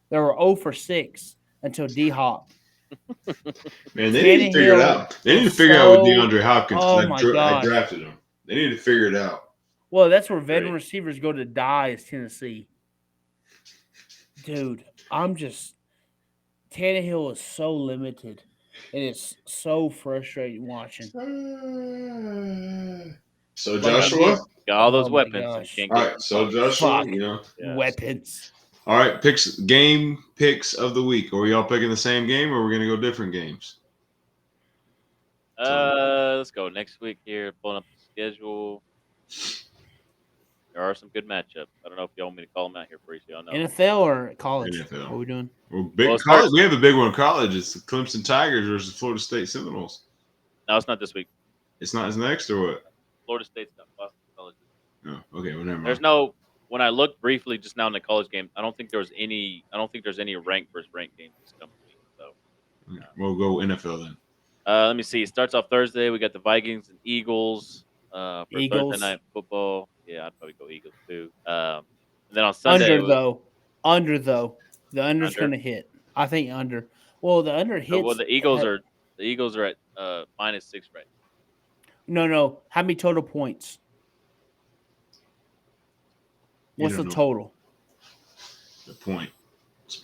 They were 0 for 6 until D.B.A.B. Man, they need to figure it out. They need to figure out with DeAndre Hopkins. Oh my God! I drafted him. They need to figure it out. Well, that's where veteran receivers go to die. Is Tennessee, dude? Tannehill is so limited, and it's so frustrating watching. So Joshua, got all those weapons. All right, so Joshua, weapons. All right, game picks of the week. Are we all picking the same game, or are we going to go different games? Let's go next week here. Pulling up the schedule. There are some good matchups. I don't know if y'all want me to call them out here for you. I know. NFL or college? NFL. What are we doing? College. We have a big one in college. It's the Clemson Tigers versus Florida State Seminoles. No, it's not this week. It's not. It's next or what? Florida State's not. Boston College. Oh, okay. Well, never mind. There's no. When I looked briefly just now in the college game, I don't think there's any ranked versus ranked games this coming week. So we'll go NFL then. Let me see. It starts off Thursday. We got the Vikings and Eagles for Thursday night football. Yeah, I'd probably go Eagles too. And then on Sunday, under though, the under's going to hit. I think under. Well, the under hits. Well, the Eagles are at -6 right now. No. How many total points? What's the total? The point.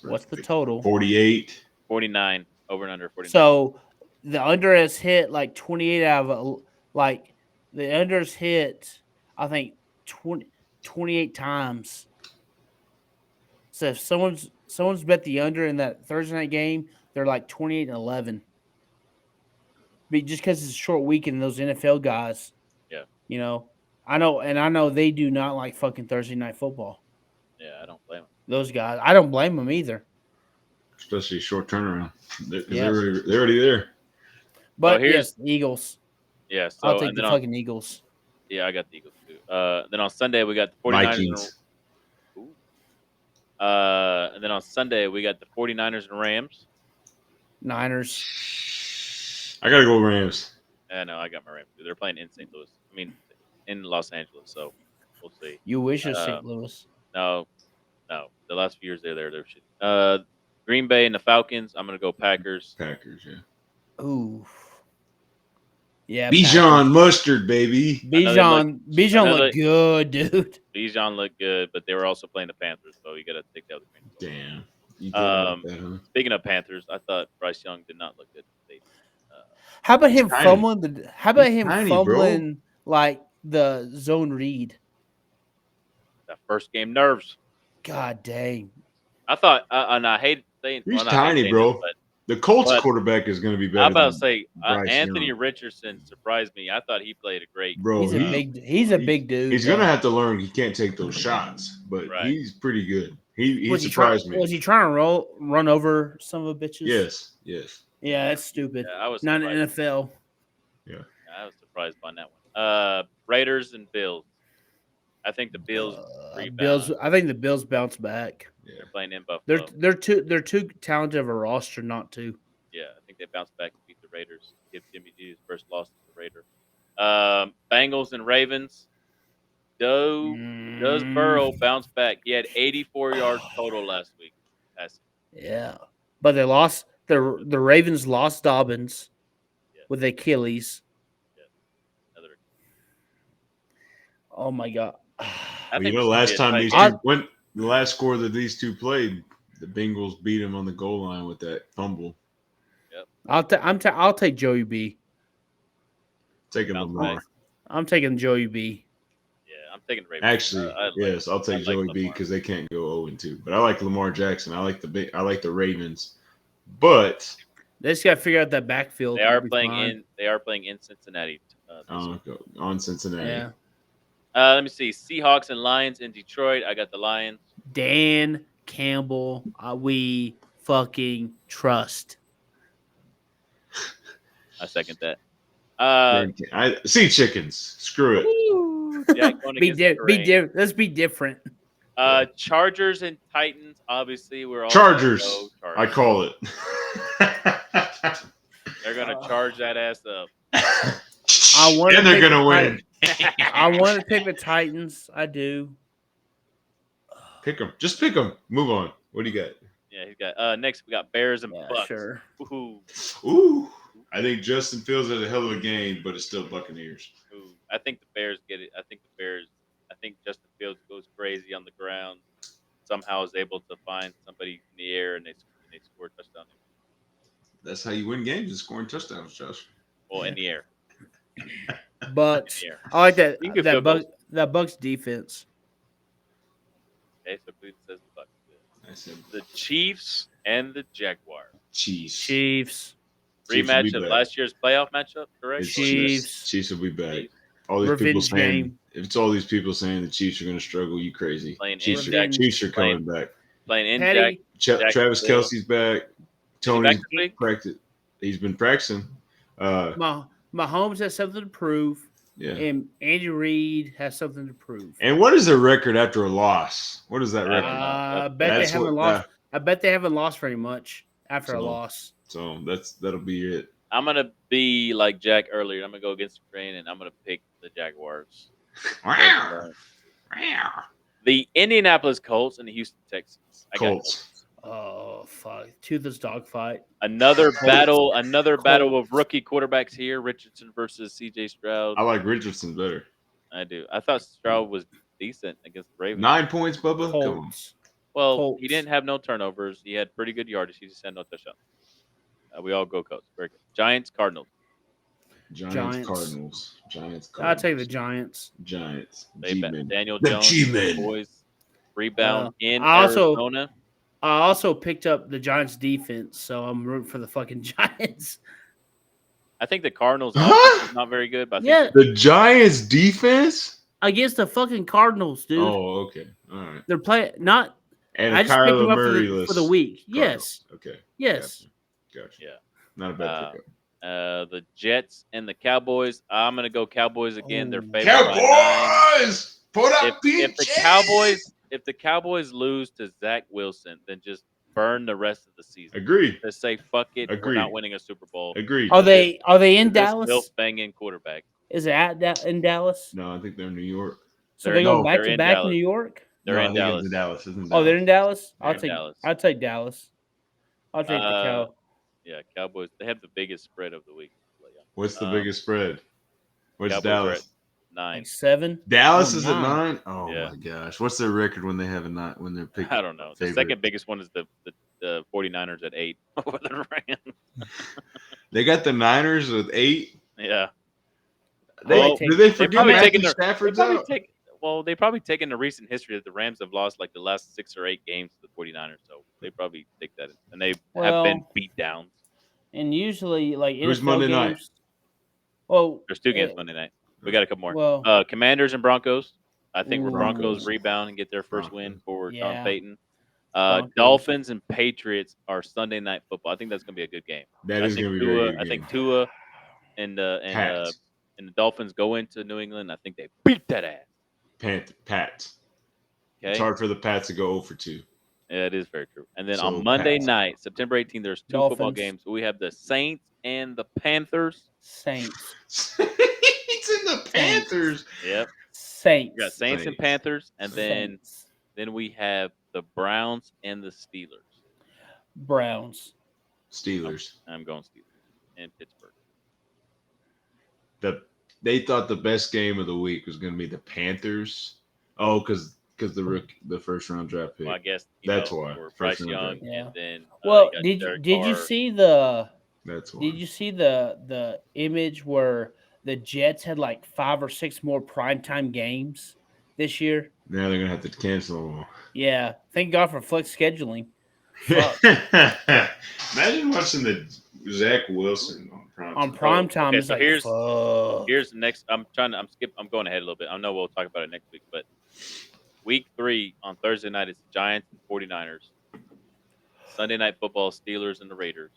What's the total? 48. 49 over and under 49. So the under has hit 28 out of the under's hit. I think 28 times. So if someone's bet the under in that Thursday night game, they're like 28-11. But just because it's a short weekend, and those NFL guys, Yeah. I know they do not like fucking Thursday night football. Yeah, I don't blame them. Those guys, I don't blame them either. Especially a short turnaround. Yeah. They're already there. But here's- yes, Eagles. Yeah, so I'll take and the then fucking Eagles. yeah, I got the Eagles too. Then on Sunday we got the 49ers. Vikings. And then on Sunday we got the 49ers and Rams. Niners. I gotta go Rams. No, I got my Rams. They're playing in St. Louis. I mean, in Los Angeles. So we'll see. You wish it was St. Louis. No. The last few years they're shit. Green Bay and the Falcons. I'm gonna go Packers. Packers, yeah. Ooh. Yeah. Bijan mustard, baby. Bijan another- looked good, dude. Bijan looked good, but they were also playing the Panthers, so you got to take that with a grain of salt. Damn. You did like that, huh? Speaking of Panthers, I thought Bryce Young did not look good. How about him tiny. fumbling? How about He's him tiny, bro. fumbling like the zone read? That first game nerves. God dang. I thought, and I hate saying He's not hate tiny, saying bro. this, but The Colts But- quarterback is going to be better. I'm about to than say Bryce Anthony Young. Richardson surprised me. I thought he played a great. Bro, He's a big dude. He's going to have to learn he can't take those shots, but Right. he's pretty good. He Was surprised me. Was he trying to run over some of the bitches? Yes. Yeah, that's stupid. Yeah, I was Not in surprised. NFL. I was surprised by that one. Raiders and Bills. I think the Bills rebound. Bills. I think the Bills bounce back. They're playing in Buffalo. They're too talented of a roster not to. Yeah, I think they bounce back and beat the Raiders. Give Jimmy G his first loss to the Raider. Bengals and Ravens. Does Burrow bounce back? He had 84 yards total last week. Yeah, but they lost. The Ravens lost Dobbins with Achilles. Another. Oh my god. I Well, think last time these I- two went, the last score that these two played, the Bengals beat him on the goal line with that fumble. I'll take Joey B. Taking Bounce Lamar. back. I'm taking Joey B. Yeah, I'm taking Ravens. Actually, yes, I'll I take like Joey B Lamar. because they can't go 0-2. But I like Lamar Jackson. I like the Ravens. But They just got to figure out that backfield. They are It'll be playing fine. in Cincinnati. I'll go on Cincinnati. Yeah. Let me see. Seahawks and Lions in Detroit. I got the Lions. Dan Campbell, we fucking trust. I second that. I see chickens. Screw it. Jack going against the terrain. Let's be different. Chargers and Titans. Obviously, we're all Chargers. gonna go I Chargers. call it. They're gonna charge that ass up. And they're gonna win. I want to pick the Titans. I do. Pick them. Just pick them. Move on. What do you got? Yeah, he's got. Next, we got Bears and Yeah, Bucks. sure. Ooh, Ooh. I think Justin Fields has a hell of a game, but it's still Buccaneers. ooh. I think the Bears get it. I think Justin Fields goes crazy on the ground. Somehow is able to find somebody in the air and they score a touchdown. That's how you win games, is scoring touchdowns, Josh. Well, in the air. Bucks. In the air. I like that. You can feel That Bucks defense. Okay, so Clete says the Bucks. I said The Chiefs and the Jaguars. Chiefs. Chiefs. Rematch of last year's playoff matchup, correct? Chiefs. Chiefs will be back. Chiefs. All these people Revenge saying game. if it's all these people saying the Chiefs are going to struggle, you crazy. Playing Chiefs, in are, Jack- Chiefs are coming back. Playing in Patty. Jack. Travis Jacksonville. Kelsey's back. back Tony's this week? practice. He's been practicing. Mahomes has something to prove, Yeah. and Andy Reid has something to prove. And what is their record after a loss? What is that I record? don't know. I bet That's they haven't what- lost. I bet they haven't lost very much after a So- loss. So that'll be it. I'm gonna be like Jack earlier. I'm gonna go against Ukraine, and I'm gonna pick the Jaguars. The Indianapolis Colts and the Houston Texans. I got Colts. Oh fuck! Toothless dogfight. Another battle of rookie quarterbacks here. Richardson versus C.J. Stroud. I like Richardson better. I do. I thought Stroud was decent against the Ravens. 9 points, Bubba. Come on. Colts. Well, Colts. he didn't have no turnovers. He had pretty good yardage. He just had no touchdowns. We all go Colts. Very good. Giants, Cardinals. Giants. Cardinals. I'll take the Giants. Giants. They bet G-men. Daniel The Jones, G-men. boys, rebound in I Arizona. also picked up the Giants defense, so I'm rooting for the fucking Giants. I think the Cardinals offense Huh? is not very good, but I think Yeah, The Giants defense? against the fucking Cardinals, dude. Oh, okay. All right. They're playing not. And I a just picked them Kyler up for the Murray-less week. Cardinals. Yes, Okay. yes. Gotcha. yeah. Not a bad Uh, pickup. the Jets and the Cowboys. I'm gonna go Cowboys again. They're Oh. favored by 9. Cowboys! Put up If the Cowboys lose to Zach Wilson, then just burn the rest of the season. Agree. Just say fuck it. We're not Agreed. winning a Super Bowl. Agreed. Are they in This Dallas? filth banging quarterback. Is it in Dallas? No, I think they're in New York. So They're they go no, back they're to in back in Dallas. New York. They're no, in I think Dallas. it's in Dallas. It's in Oh, Dallas. they're in Dallas. They're in Dallas. I'll take Dallas. I'll take the Cow. Yeah, Cowboys. They have the biggest spread of the week. What's the biggest spread? What's Cowboys are Dallas? at 9. Like 7. Dallas Oh, is at 9. 9? Oh, Yeah. my gosh. What's their record when they have a 9, when they're picking? I don't know. The second biggest one is the 49ers at 8 over the Rams. They got the Niners with 8. Yeah. Well, Did they forget probably Matthew taking Stafford's out? They probably taken the recent history that the Rams have lost like the last 6 or 8 games to the 49ers, so they probably take that in. And they have been beat down. And usually, like Who's NFL Monday games. night? Well, There's 2 games eh, Monday night. We got a couple more. Well, Commanders and Broncos. I think Ooh. Broncos rebound and get their first win for Yeah. Sean Payton. Broncos. Dolphins and Patriots are Sunday night football. I think that's going to be a good game. That is going to be Tua, very good. I think Tua and the Pats. Dolphins go into New England. I think they beat that ass. Pats. Okay. It's hard for the Pats to go 0 for 2. Yeah, it is very true. And then So, on Monday Pats. night, September 18th, there's 2 Dolphins. football games. We have the Saints and the Panthers. Saints. It's in the Panthers. Yep. Saints. We got Saints and Saints. Panthers, and Saints. then we have the Browns and the Steelers. Browns. Steelers. I'm going Steelers and Pittsburgh. They thought the best game of the week was going to be the Panthers. Oh, because the first round draft pick. Well, I guess That's why. for Bryce First round Young, draft. Yeah. and then Well, you got did Derek you Carr. see the That's why. Did you see the image where the Jets had like 5 or 6 more primetime games this year? Now they're going to have to cancel them all. Yeah. Thank God for flex scheduling. Imagine watching the Zach Wilson on prime On time. prime time, okay, it's so like, here's the next. I'm going ahead a little bit. I know we'll talk about it next week, but week 3 on Thursday night is the Giants and 49ers. Sunday night football, Steelers and the Raiders.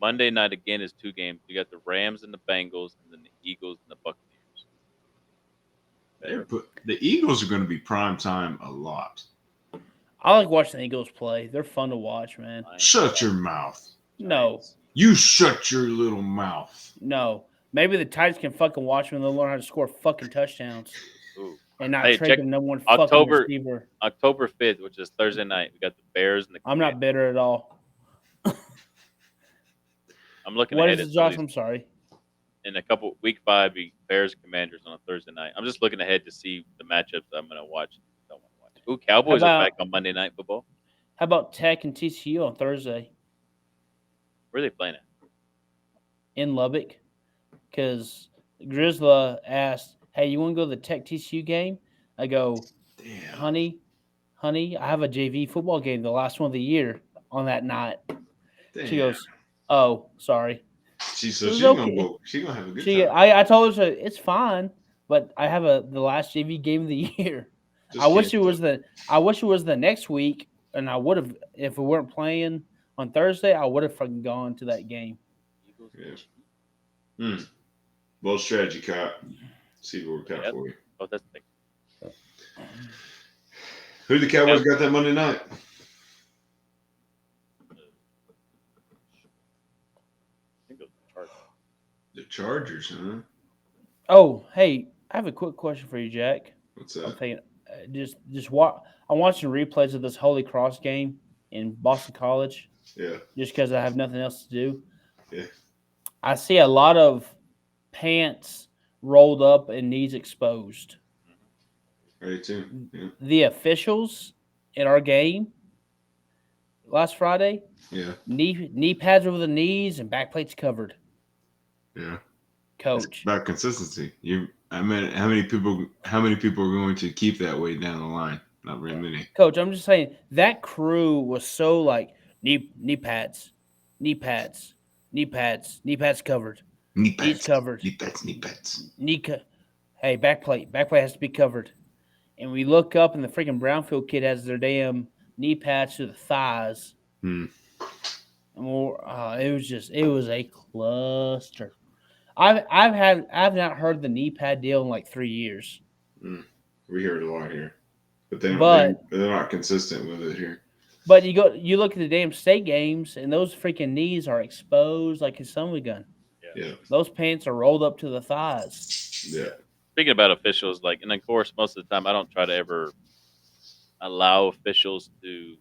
Monday night again is 2 games. You got the Rams and the Bengals, and then the Eagles and the Buccaneers. The Eagles are going to be prime time a lot. I like watching the Eagles play. They're fun to watch, man. Shut your mouth. No. You shut your little mouth. No. Maybe the Titans can fucking watch them and they'll learn how to score fucking touchdowns. Ooh. And not Hey, trade check the number 1 fucking October- receiver. October 5th, which is Thursday night, we got the Bears and the I'm not bitter at all. I'm looking What ahead is at it, some of Josh? these- I'm sorry. in a couple week 5 be Bears Commanders on a Thursday night. I'm just looking ahead to see the matchups I'm going to watch. Don't want to watch. Ooh, Cowboys How are about- back on Monday Night Football. How about Tech and TCU on Thursday Where are they playing at? in Lubbock? Because Grizzla asked, "Hey, you want to go to the Tech TCU game?" I go, Damn. honey, I have a JV football game, the last one of the year, on that night. Damn. She goes, "Oh, sorry." She's It was gonna okay. go. She's gonna have a good She, time. I told her it's fine, but I have the last JV game of the year. Just I wish it cancel was the next week, and I would have, if we weren't playing on Thursday, I would have fucking gone to that game. Eagles. Yeah. Bold strategy, Cop. See if it worked out Yep. for you. Oh, that's the thing. Who the Cowboys got that Monday night? I think it was the Chargers. The Chargers, huh? Oh, hey, I have a quick question for you, Jack. What's I'm that? thinking, just what I'm watching replays of this Holy Cross game in Boston College, Yeah. just because I have nothing else to do. Yeah. I see a lot of pants rolled up and knees exposed. Ready too. Yeah. The officials in our game last Friday, Yeah. knee pads over the knees and back plates covered. Yeah. Coach, It's about consistency. How many people are going to keep that weight down the line? Not very many. Coach, I'm just saying that crew was so like knee pads, knee pads, knee pads covered, Knee knees pads. covered, Knee pads. Knee pads. hey, back plate has to be covered. And we look up and the freaking Brownfield kid has their damn knee pads to the thighs. Hmm. And it was a cluster. I've not heard the knee pad deal in like 3 years. We hear it a lot here, but But they're not consistent with it here. you look at the damn state games and those freaking knees are exposed like a son of a gun. Yeah. Those pants are rolled up to the thighs. Yeah. Speaking about officials, like, and of course, most of the time, I don't try to ever allow officials to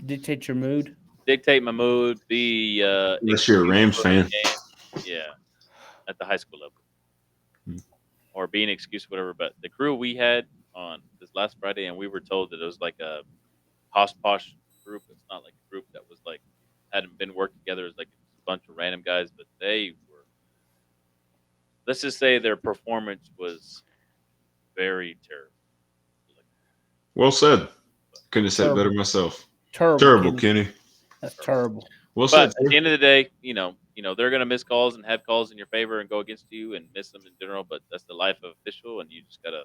Dictate your mood. dictate my mood, be Unless you're a excuse Rams for the fan. game. Yeah, at the high school level, Hmm. or be an excuse, whatever. But the crew we had on this last Friday, and we were told that it was like a hosh posh group. It's not like a group that was like hadn't been worked together. It's like a bunch of random guys, but they were. Let's just say their performance was very terrible. Well said. Couldn't have said it Terrible. better myself. Terrible. Terrible, Kenny. Kenny. That's terrible. Well But said. at the end of the day, they're gonna miss calls and have calls in your favor and go against you and miss them in general. But that's the life of official, and you just gotta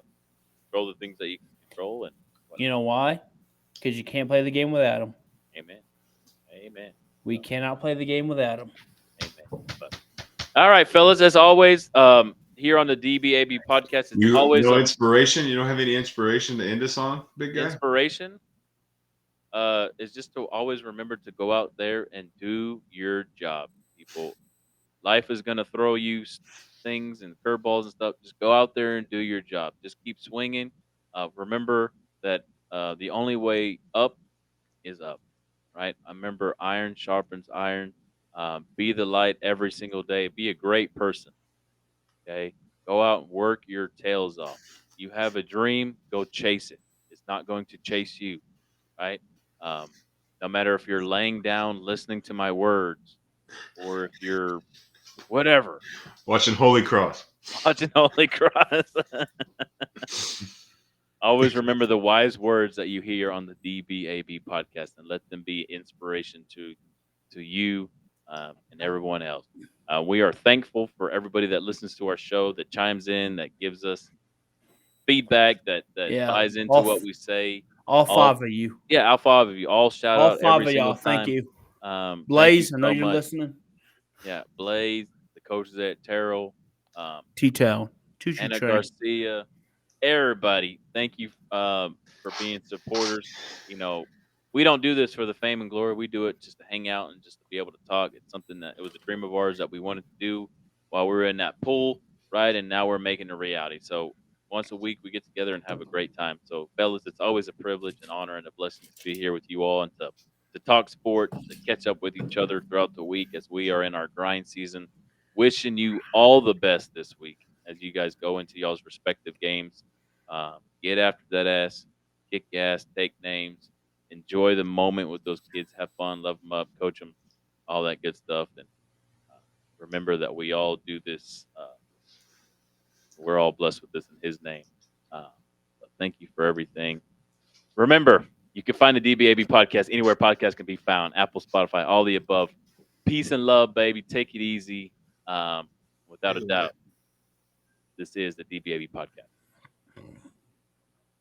control the things that you can control. And You know why? Because you can't play the game without them. amen, amen, We cannot play the game without them. amen. But all right, fellas, as always, here on the DBAB podcast, it's You always no a inspiration? You don't have any inspiration to end us on, big guy? inspiration. Is just to always remember to go out there and do your job, people. Life is gonna throw you things and curveballs and stuff. Just go out there and do your job. Just keep swinging. Remember that the only way up is up, right? I remember iron sharpens iron. Be the light every single day. Be a great person. Okay, go out and work your tails off. You have a dream, go chase it. It's not going to chase you, right? Um, no matter if you're laying down listening to my words or if you're whatever Watching Holy Cross. watching Holy Cross. Always remember the wise words that you hear on the DBAB podcast and let them be inspiration to you and everyone else. We are thankful for everybody that listens to our show, that chimes in, that gives us feedback, that Yeah. buys into what we say. All All 5 of you. Yeah, all 5 of you. All shout All out 5 every of single y'all. Thank time. you. Thank you Blaze, I know so you're much. listening. Yeah, Blaze, the coaches at Terrell, T-Town. Anna Train. Garcia, everybody. Thank you for being supporters. We don't do this for the fame and glory. We do it just to hang out and just to be able to talk. It's something that it was a dream of ours that we wanted to do while we were in that pool, right? And now we're making it a reality. So once a week we get together and have a great time. So fellas, it's always a privilege and honor and a blessing to be here with you all and to talk sports, to catch up with each other throughout the week as we are in our grind season. Wishing you all the best this week as you guys go into y'all's respective games. Get after that ass, kick ass, take names, enjoy the moment with those kids, have fun, love them up, coach them, all that good stuff. And remember that we all do this. We're all blessed with this in His name. So thank you for everything. Remember, you can find the DBAB podcast anywhere podcasts can be found: Apple, Spotify, all the above. Peace and love, baby. Take it easy. Without a doubt, this is the DBAB podcast.